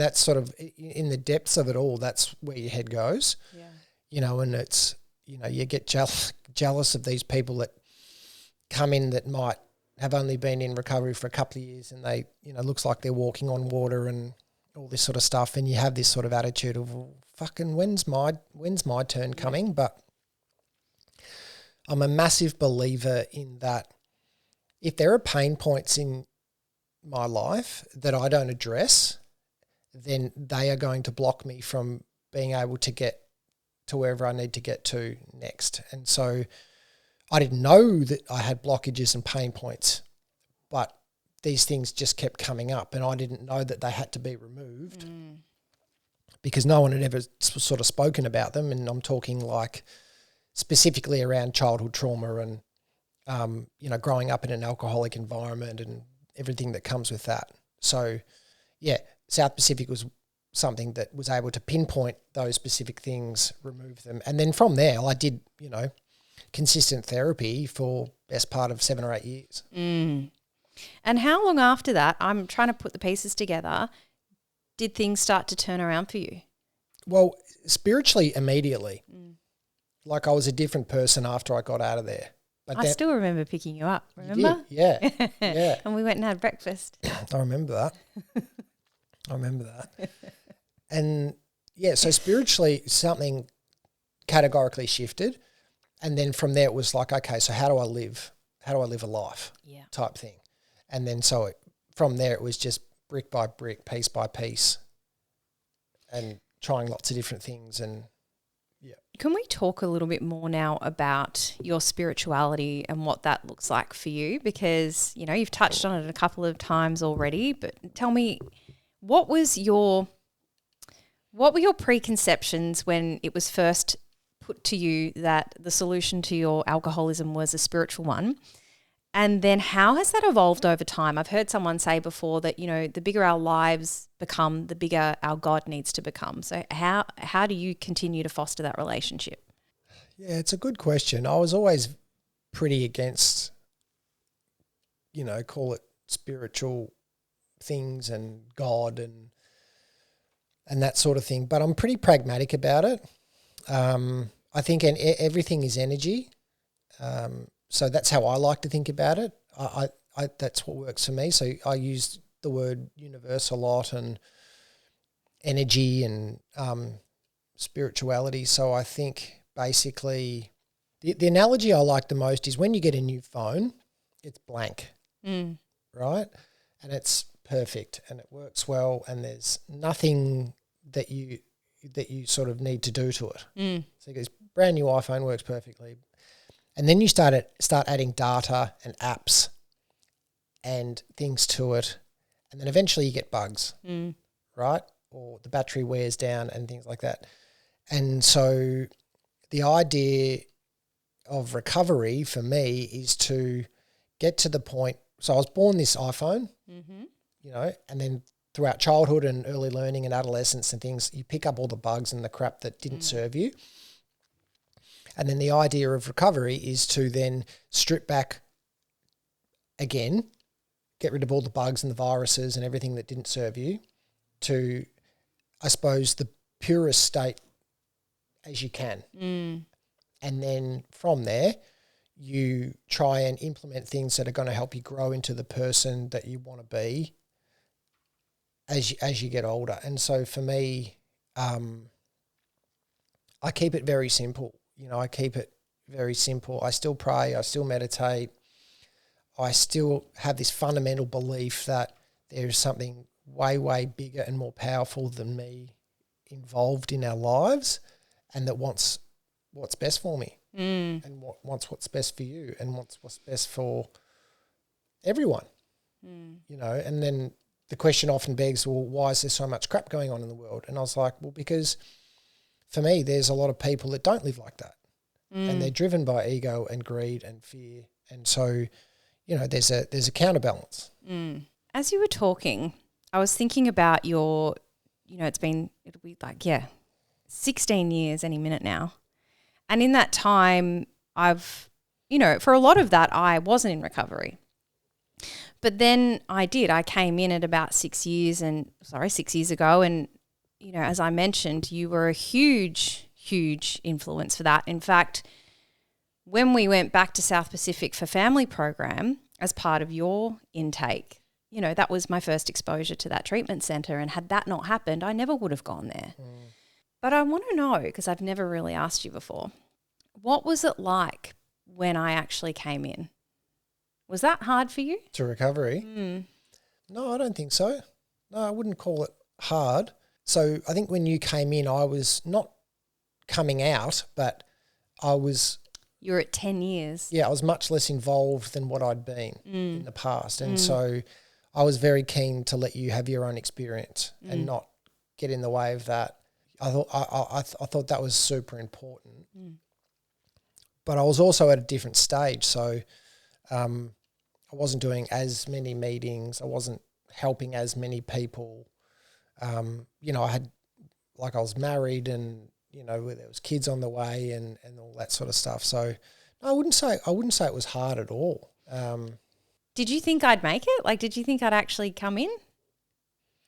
that's sort of in the depths of it all. That's where your head goes. Yeah. And it's you get jealous of these people that come in that might have only been in recovery for a couple of years and they, looks like they're walking on water and all this sort of stuff, and you have this sort of attitude of, well, fucking when's my turn coming? But I'm a massive believer in that if there are pain points in my life that I don't address, then they are going to block me from being able to get to wherever I need to get to next. And so I didn't know that I had blockages and pain points, but these things just kept coming up, and I didn't know that they had to be removed because no one had ever sort of spoken about them. And I'm talking like specifically around childhood trauma and, growing up in an alcoholic environment and everything that comes with that. So, yeah, South Pacific was something that was able to pinpoint those specific things, remove them. And then from there, I did, consistent therapy for best part of 7 or 8 years. And how long after that, I'm trying to put the pieces together, did things start to turn around for you? Well, spiritually, immediately. Like I was a different person after I got out of there. But I still remember picking you up, remember? Yeah, yeah. And we went and had breakfast. I remember that. And, yeah, so spiritually something categorically shifted. And then from there it was like, okay, so how do I live? How do I live a life type thing? And then from there it was just brick by brick, piece by piece, and trying lots of different things. And can we talk a little bit more now about your spirituality and what that looks like for you? Because, you've touched on it a couple of times already, but tell me, what were your preconceptions when it was first put to you that the solution to your alcoholism was a spiritual one? And then how has that evolved over time? I've heard someone say before that, the bigger our lives become, the bigger our God needs to become. So how do you continue to foster that relationship? Yeah, it's a good question. I was always pretty against, call it spiritual things and God and that sort of thing. But I'm pretty pragmatic about it. I think everything is energy. So that's how I like to think about it. I that's what works for me. So I use the word universe a lot and energy and spirituality. So I think basically the analogy I like the most is when you get a new phone, it's blank, right? And it's perfect and it works well and there's nothing that you sort of need to do to it. So this brand new iPhone works perfectly. And then you start adding data and apps and things to it, and then eventually you get bugs, right? Or the battery wears down and things like that. And so the idea of recovery for me is to get to the point. So I was born this iPhone, and then throughout childhood and early learning and adolescence and things, you pick up all the bugs and the crap that didn't serve you. And then the idea of recovery is to then strip back again, get rid of all the bugs and the viruses and everything that didn't serve you to, I suppose, the purest state as you can. And then from there, you try and implement things that are going to help you grow into the person that you want to be as you get older. And so for me, I keep it very simple. I keep it very simple. I still pray. I still meditate. I still have this fundamental belief that there's something way, way bigger and more powerful than me involved in our lives and that wants what's best for me and wants what's best for you and wants what's best for everyone, And then the question often begs, well, why is there so much crap going on in the world? And I was like, well, because for me, there's a lot of people that don't live like that and they're driven by ego and greed and fear. And so, there's a counterbalance. As you were talking, I was thinking about it'll be 16 years any minute now. And in that time, for a lot of that, I wasn't in recovery. But then I came in at about 6 years ago. And, as I mentioned, you were a huge, huge influence for that. In fact, when we went back to South Pacific for family program, as part of your intake. You know, that was my first exposure to that treatment centre, and had that not happened, I never would have gone there. But I want to know, because I've never really asked you before, what was it like when I actually came in? Was that hard for you? To recovery? No, I don't think so. No, I wouldn't call it hard. So I think when you came in, I was not coming out, but I was... You were at 10 years. Yeah, I was much less involved than what I'd been in the past. And so I was very keen to let you have your own experience and not get in the way of that. I thought that was super important. But I was also at a different stage. So I wasn't doing as many meetings. I wasn't helping as many people. You know, I was married, and, you know, there was kids on the way and all that sort of stuff. So I wouldn't say it was hard at all. Did you think I'd make it? Like, did you think I'd actually come in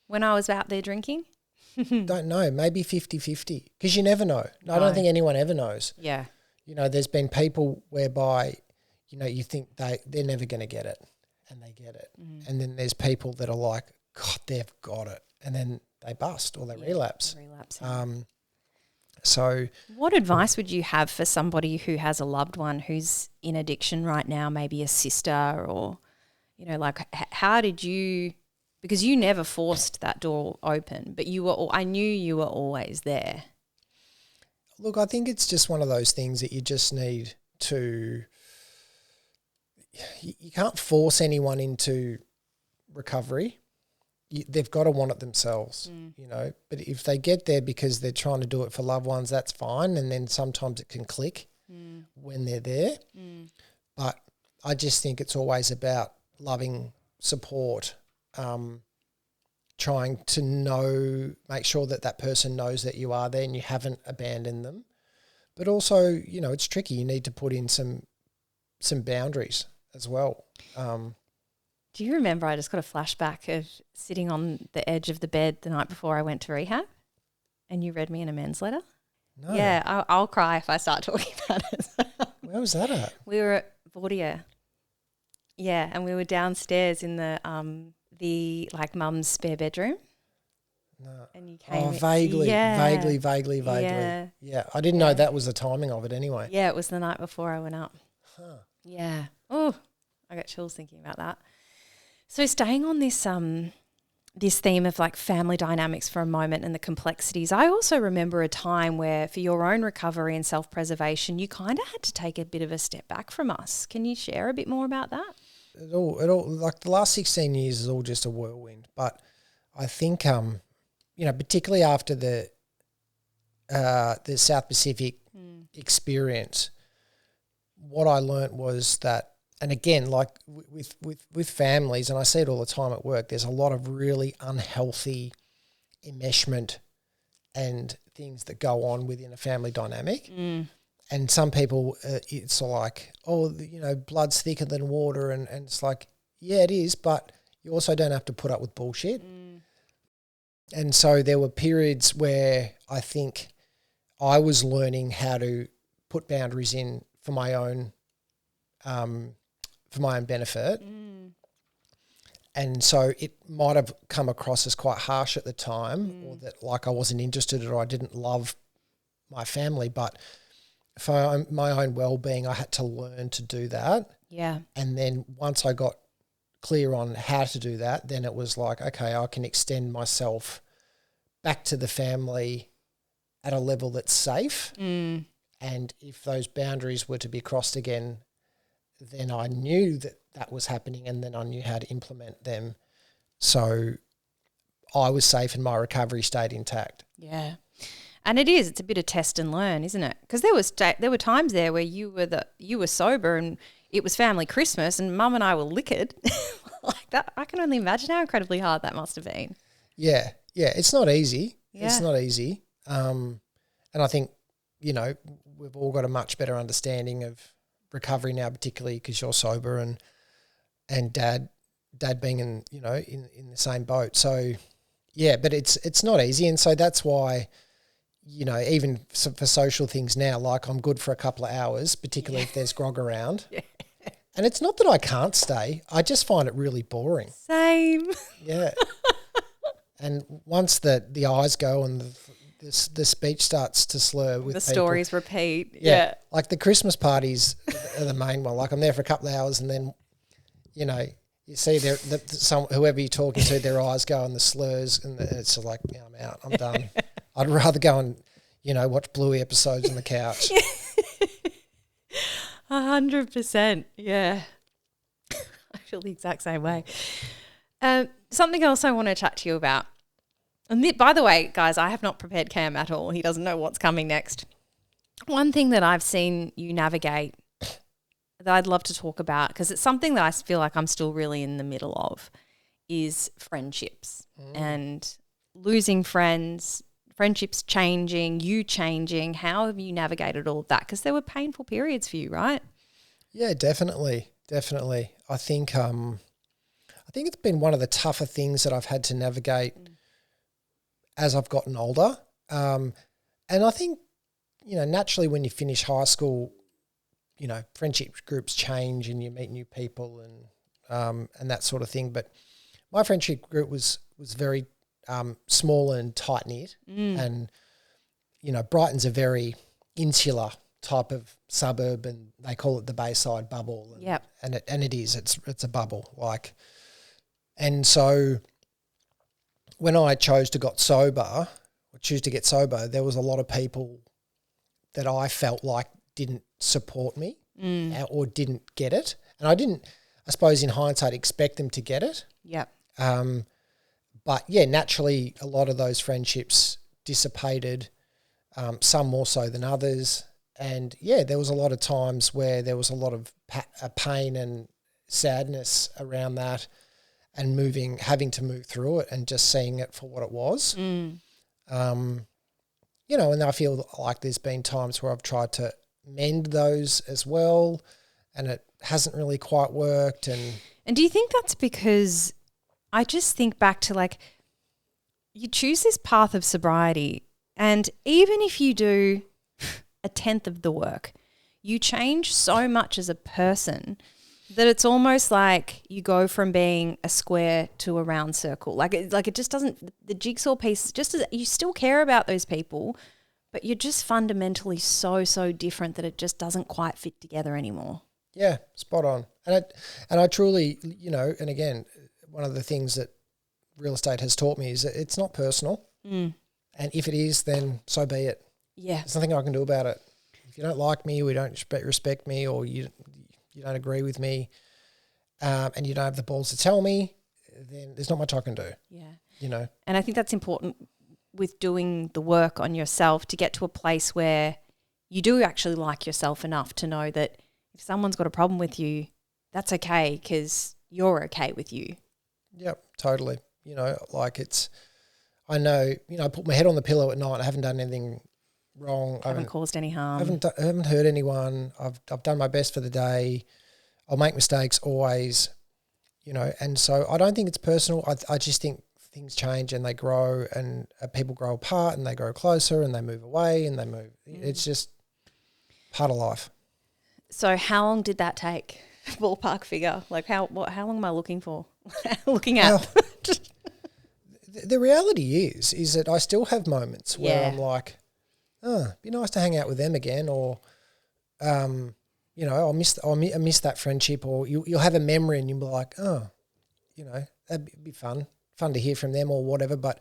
when I was out there drinking? Don't know, maybe 50-50, because you never know. No. I don't think anyone ever knows. Yeah. You know, there's been people whereby, you know, you think they're never going to get it, and they get it. And then there's people that are like, God, they've got it, and then they bust or they relapse. So what advice would you have for somebody who has a loved one who's in addiction right now, maybe a sister, or, you know, like how did you, because you never forced that door open, but I knew you were always there. Look, I think it's just one of those things that you just need to, you can't force anyone into recovery. They've got to want it themselves, you know. But if they get there because they're trying to do it for loved ones, that's fine. And then sometimes it can click when they're there. But I just think it's always about loving support, trying to make sure that person knows that you are there and you haven't abandoned them. But also, you know, it's tricky. You need to put in some boundaries as well. Do you remember, I just got a flashback of sitting on the edge of the bed the night before I went to rehab, and you read me an amends letter? No. Yeah, I'll cry if I start talking about it. Where was that at? We were at Volatile. Yeah, and we were downstairs in the like mum's spare bedroom. No. And you came. Vaguely. Yeah. Yeah, I didn't know that was the timing of it anyway. Yeah, it was the night before I went up. Huh. Yeah. Oh, I got chills thinking about that. So staying on this this theme of like family dynamics for a moment and the complexities, I also remember a time where for your own recovery and self-preservation, you kind of had to take a bit of a step back from us. Can you share a bit more about that? It all like the last 16 years is all just a whirlwind. But I think, you know, particularly after the South Pacific experience, what I learnt was that, and again, like with families, and I see it all the time at work, there's a lot of really unhealthy enmeshment and things that go on within a family dynamic. And some people, it's like, oh, you know, blood's thicker than water. And it's like, yeah, it is, but you also don't have to put up with bullshit. And so there were periods where I think I was learning how to put boundaries in for my own benefit. And so it might have come across as quite harsh at the time, or that like I wasn't interested or I didn't love my family. But for my own well-being, I had to learn to do that. Yeah. And then once I got clear on how to do that, then it was like, okay, I can extend myself back to the family at a level that's safe. And if those boundaries were to be crossed again, then I knew that was happening, and then I knew how to implement them. So I was safe and my recovery stayed intact. Yeah. And it's a bit of test and learn, isn't it? Because there were times there where you were sober and it was family Christmas and Mum and I were liquored. Like that, I can only imagine how incredibly hard that must have been. Yeah. It's not easy. Yeah. It's not easy. And I think, you know, we've all got a much better understanding of recovery now, particularly because you're sober and dad being in the same boat. So yeah, but it's not easy. And so that's why, you know, even for social things now, like I'm good for a couple of hours, particularly if there's grog around. And it's not that I can't stay. I just find it really boring. Same. Yeah. And once the eyes go and the speech starts to slur with the people, stories repeat. Yeah. Yeah. Like the Christmas parties are the main one. Like I'm there for a couple of hours and then, you know, you see whoever you're talking to, their eyes go and the slurs and it's like, yeah, I'm out. I'm done. I'd rather go and, you know, watch Bluey episodes on the couch. 100%. Yeah. I feel the exact same way. Something else I want to chat to you about. And by the way, guys, I have not prepared Cam at all. He doesn't know what's coming next. One thing that I've seen you navigate that I'd love to talk about, because it's something that I feel like I'm still really in the middle of, is friendships and losing friends, friendships changing, you changing. How have you navigated all of that? Because there were painful periods for you, right? Yeah, definitely. I think it's been one of the tougher things that I've had to navigate as I've gotten older. And I think, you know, naturally when you finish high school, you know, friendship groups change and you meet new people and that sort of thing. But my friendship group was very small and tight knit, and you know, Brighton's a very insular type of suburb, and they call it the Bayside bubble. And, and it is. It's a bubble, like. And so when I choose to get sober, there was a lot of people that I felt like didn't support me or didn't get it. And I didn't, I suppose in hindsight, expect them to get it. Yep. But yeah, naturally a lot of those friendships dissipated, some more so than others. And yeah, there was a lot of times where there was a lot of pain and sadness around that, and having to move through it and just seeing it for what it was. You know, and I feel like there's been times where I've tried to mend those as well, and it hasn't really quite worked. And do you think that's because, I just think back to, like, you choose this path of sobriety, and even if you do a tenth of the work, you change so much as a person that it's almost like you go from being a square to a round circle. Like it just doesn't, the jigsaw piece, just as you still care about those people, but you're just fundamentally so different that it just doesn't quite fit together anymore. Yeah, spot on. And I truly, you know, and again, one of the things that real estate has taught me is that it's not personal. And if it is, then so be it. Yeah. There's nothing I can do about it. If you don't like me, or you don't respect me, or you don't agree with me, and you don't have the balls to tell me, then there's not much I can do. Yeah. You know. And I think that's important with doing the work on yourself, to get to a place where you do actually like yourself enough to know that if someone's got a problem with you, that's okay because you're okay with you. Yep, totally. You know, like I know, you know, I put my head on the pillow at night. I haven't done anything wrong. I haven't caused any harm. I haven't hurt anyone. I've done my best for the day. I'll make mistakes always, you know, and so I don't think it's personal. I just think things change and they grow, and people grow apart and they grow closer and they move away and they move. It's just part of life. So how long did that take? Ballpark figure. Like how long am I looking for? Looking at. Well, the reality is that I still have moments where I'm like, oh, it'd be nice to hang out with them again, or, you know, I miss that friendship, or you'll have a memory and you'll be like, oh, you know, that'd be fun to hear from them or whatever. But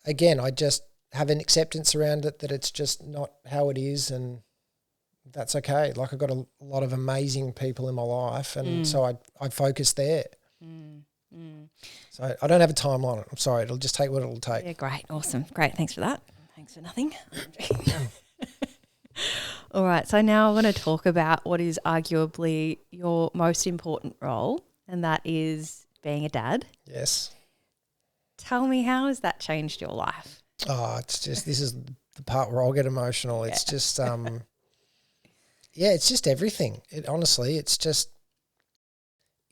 again, I just have an acceptance around it that it's just not how it is, and that's okay. Like I've got a lot of amazing people in my life, and so I focus there. So I don't have a timeline. I'm sorry. It'll just take what it'll take. Yeah, great. Awesome. Great. Thanks for that. Thanks for nothing. All right. So now I want to talk about what is arguably your most important role, and that is being a dad. Yes. Tell me, how has that changed your life? Oh, it's just, this is the part where I'll get emotional. It's just, yeah, it's just everything. Honestly, it's just,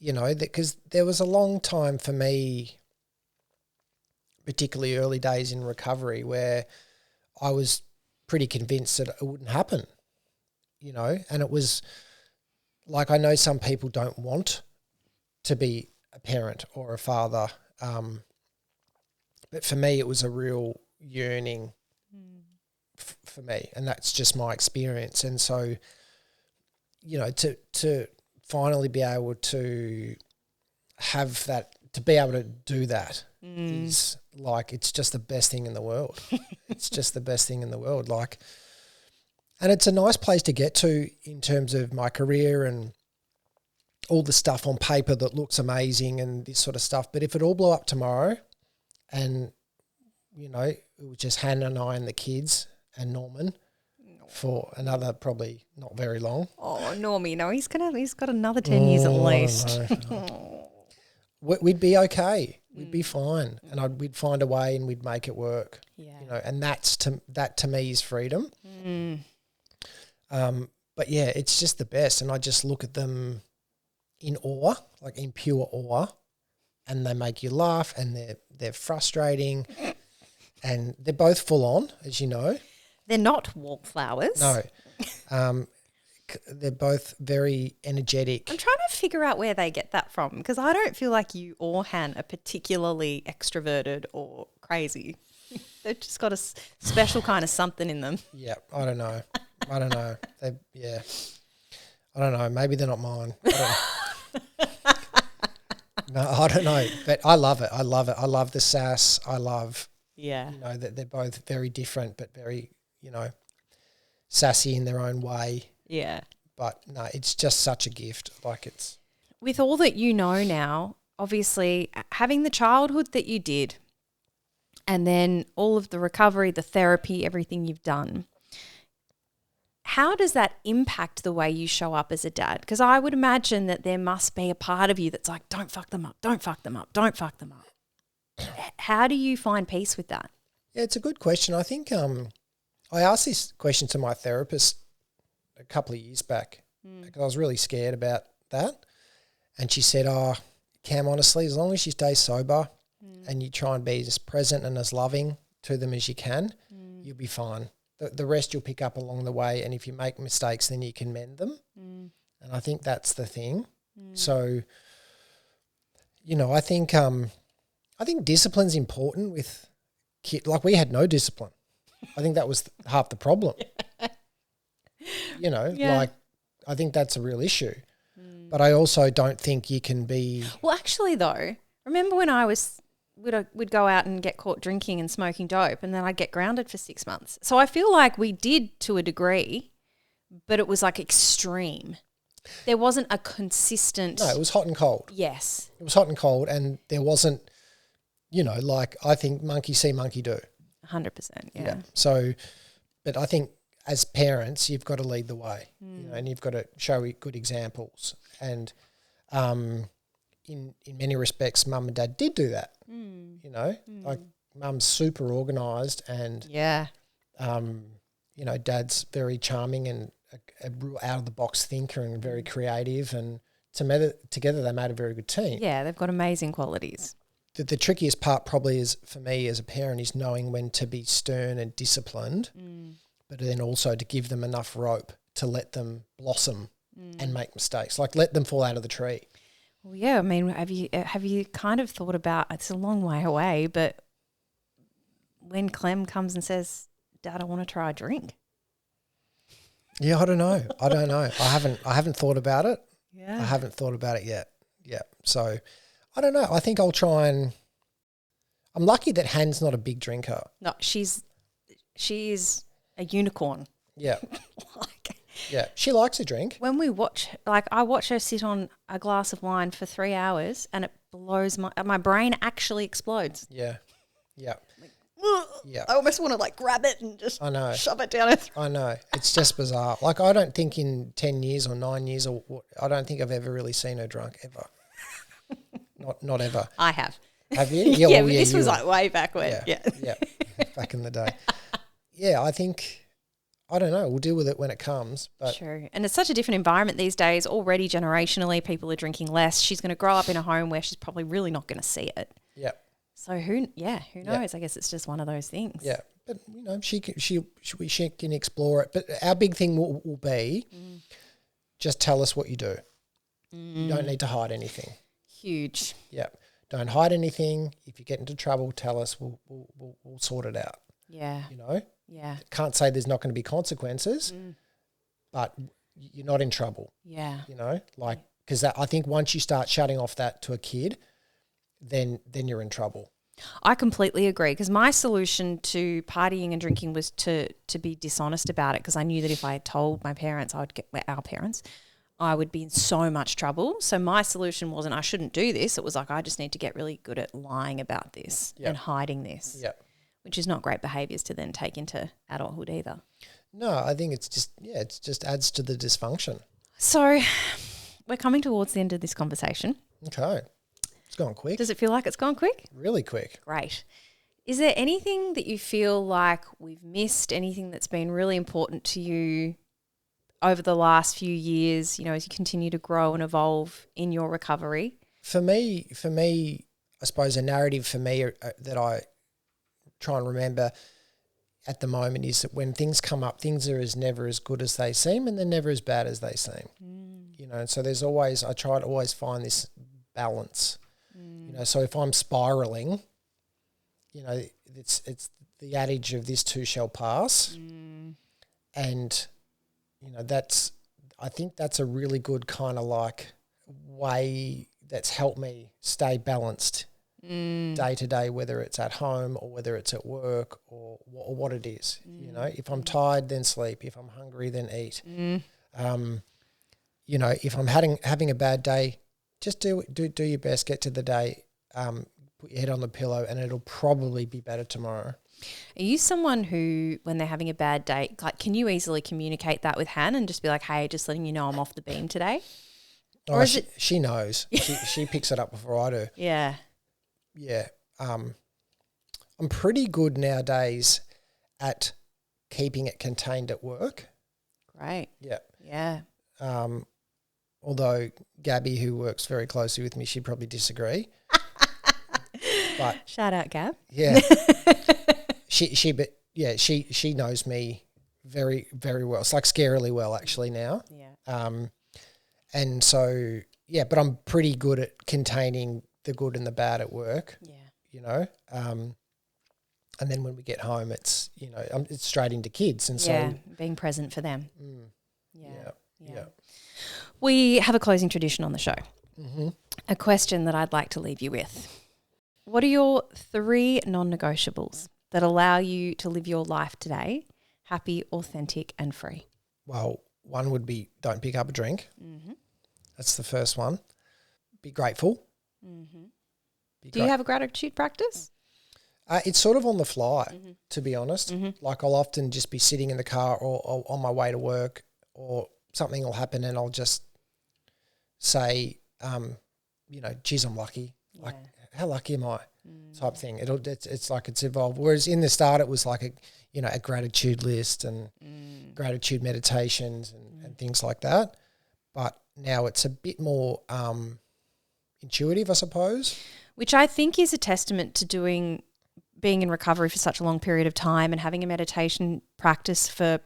you know, because there was a long time for me, particularly early days in recovery, where I was pretty convinced that it wouldn't happen, you know, and it was like I know some people don't want to be a parent or a father, but for me it was a real yearning for me, and that's just my experience. And so, you know, to finally be able to have that, to be able to do that is like, it's just the best thing in the world. It's just the best thing in the world. Like, and it's a nice place to get to in terms of my career and all the stuff on paper that looks amazing and this sort of stuff. But if it all blew up tomorrow and, you know, it was just Hannah and I and the kids and Norman for another probably not very long. Oh, Normie, no, he's got another 10 years at least. No. We'd be okay. We'd be fine, and we'd find a way and we'd make it work. Yeah. You know, and that to me is freedom. But yeah, it's just the best, and I just look at them in awe, like in pure awe, and they make you laugh, and they're frustrating, and they're both full on, as you know. They're not wallflowers. No. They're both very energetic. I'm trying to figure out where they get that from, because I don't feel like you or Han are particularly extroverted or crazy. They've just got a special kind of something in them. Yeah, I don't know. I don't know. I don't know. Maybe they're not mine. No, I don't know. But I love it. I love the sass. I love, you know, that they're both very different but very, you know, sassy in their own way. Yeah. But no, it's just such a gift. Like, it's... With all that you know now, obviously having the childhood that you did and then all of the recovery, the therapy, everything you've done, how does that impact the way you show up as a dad? Because I would imagine that there must be a part of you that's like, don't fuck them up, don't fuck them up, don't fuck them up. How do you find peace with that? Yeah, it's a good question. I think I asked this question to my therapist a couple of years back because I was really scared about that. And she said, Cam, honestly, as long as you stay sober and you try and be as present and as loving to them as you can, you'll be fine. The rest you'll pick up along the way, and if you make mistakes, then you can mend them. And I think that's the thing. So, you know, I think discipline's important with kids. Like, we had no discipline. I think that was half the problem. You know, like, I think that's a real issue. But I also don't think you can be... Well, actually, though, remember when we'd go out and get caught drinking and smoking dope, and then I'd get grounded for 6 months. So I feel like we did to a degree, but it was like extreme. There wasn't a consistent... No, it was hot and cold. Yes. It was hot and cold, and there wasn't, you know, like, I think monkey see, monkey do. 100%, yeah. So, but I think as parents, you've got to lead the way, you know, and you've got to show good examples. And in many respects, mum and dad did do that. You know, like, mum's super organised, and you know, dad's very charming and a real out of the box thinker and very creative, and together they made a very good team. Yeah, they've got amazing qualities. The trickiest part probably is, for me as a parent, is knowing when to be stern and disciplined, but then also to give them enough rope to let them blossom and make mistakes. Like, let them fall out of the tree. Well, yeah, I mean, have you kind of thought about, it's a long way away, but when Clem comes and says, Dad, I want to try a drink. Yeah, I don't know. I haven't thought about it. Yeah. I haven't thought about it yet. Yeah. So I don't know. I think I'll try and... I'm lucky that Han's not a big drinker. No, she is a unicorn. Yeah. Like, yeah. She likes a drink. when we watch, like, I watch her sit on a glass of wine for 3 hours, and it blows my brain actually explodes. Yeah. Yeah. Yeah. I almost want to, like, grab it and just shove it down her throat. I know. It's just bizarre. Like, I don't think in 10 years or 9 years or what, I don't think I've ever really seen her drunk ever. Not ever. I have. Have you? Yeah, well, but this was were. like way back when. Yeah. Back in the day. Yeah, I think, I don't know, we'll deal with it when it comes. But True. And it's such a different environment these days. Already generationally, people are drinking less. She's going to grow up in a home where she's probably really not going to see it. Yeah. So who knows? I guess it's just one of those things. Yeah. But, you know, she can explore it. But our big thing will be just tell us what you do. You don't need to hide anything. Huge. Yeah. Don't hide anything. If you get into trouble, tell us. We'll sort it out. Yeah. You know? Yeah. Can't say there's not going to be consequences, but you're not in trouble. Yeah. You know? Like, because I think once you start shutting off that to a kid, then you're in trouble. I completely agree, because my solution to partying and drinking was to be dishonest about it, because I knew that if I told my parents, I would be in so much trouble. So my solution wasn't I shouldn't do this. It was like I just need to get really good at lying about this and hiding this, which is not great behaviours to then take into adulthood either. No, I think it's just adds to the dysfunction. So we're coming towards the end of this conversation. Okay. It's gone quick. Does it feel like it's gone quick? Really quick. Great. Is there anything that you feel like we've missed, anything that's been really important to you over the last few years, as you continue to grow and evolve in your recovery? For me, I suppose a narrative for me that I try and remember at the moment is that when things come up, things are never as good as they seem, and they're never as bad as they seem. And so I try to always find this balance. So if I'm spiraling, it's the adage of this too shall pass, and I think that's a really good kind of like way that's helped me stay balanced day to day, whether it's at home or whether it's at work or what it is. If I'm tired, then sleep. If I'm hungry, then eat. If I'm having a bad day, just do your best, get to the day, put your head on the pillow, and it'll probably be better tomorrow. Are you someone who, when they're having a bad day, like, can you easily communicate that with Han and just be like, hey, just letting you know I'm off the beam today? Or she knows. she picks it up before I do. Yeah. Yeah. I'm pretty good nowadays at keeping it contained at work. Great. Yeah. Yeah. Although Gabby, who works very closely with me, she'd probably disagree. But shout out, Gab. Yeah. She knows me very, very well. It's like scarily well actually now. Yeah. And so, but I'm pretty good at containing the good and the bad at work. Yeah. And then when we get home, it's, it's straight into kids. And so being present for them. Yeah. We have a closing tradition on the show. Mm-hmm. A question that I'd like to leave you with. What are your 3 non-negotiables that allow you to live your life today happy, authentic and free? Well, one would be don't pick up a drink. Mm-hmm. That's the first one. Be grateful. Mm-hmm. Do you have a gratitude practice? It's sort of on the fly, to be honest. Mm-hmm. Like I'll often just be sitting in the car or on my way to work, or something will happen and I'll just say, geez, I'm lucky. Yeah. Like, how lucky am I? Type thing. It's like it's evolved. Whereas in the start it was like a gratitude list and gratitude meditations and things like that. But now it's a bit more intuitive, I suppose. Which I think is a testament to being in recovery for such a long period of time and having a meditation practice for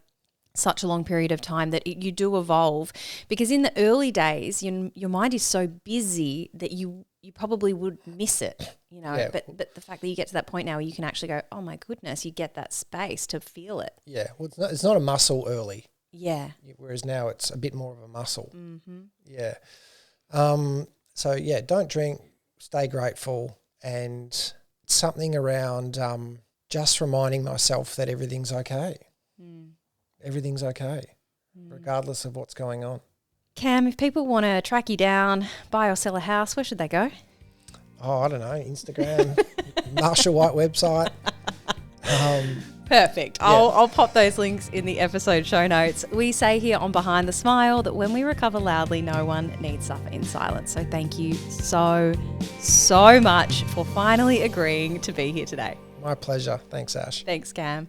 such a long period of time, that you do evolve. Because in the early days, your mind is so busy that you probably would miss it, Yeah. But the fact that you get to that point now where you can actually go, oh my goodness, you get that space to feel it. Yeah, well, it's not a muscle early. Yeah. Whereas now it's a bit more of a muscle. Mm-hmm. Yeah. So don't drink, stay grateful, and something around just reminding myself that everything's okay. Everything's okay, regardless of what's going on. Cam, if people want to track you down, buy or sell a house, where should they go? Oh, I don't know, Instagram, Marshall White website. Perfect. Yeah. I'll pop those links in the episode show notes. We say here on Behind the Smile that when we recover loudly, no one needs suffer in silence. So thank you so, so much for finally agreeing to be here today. My pleasure. Thanks, Ash. Thanks, Cam.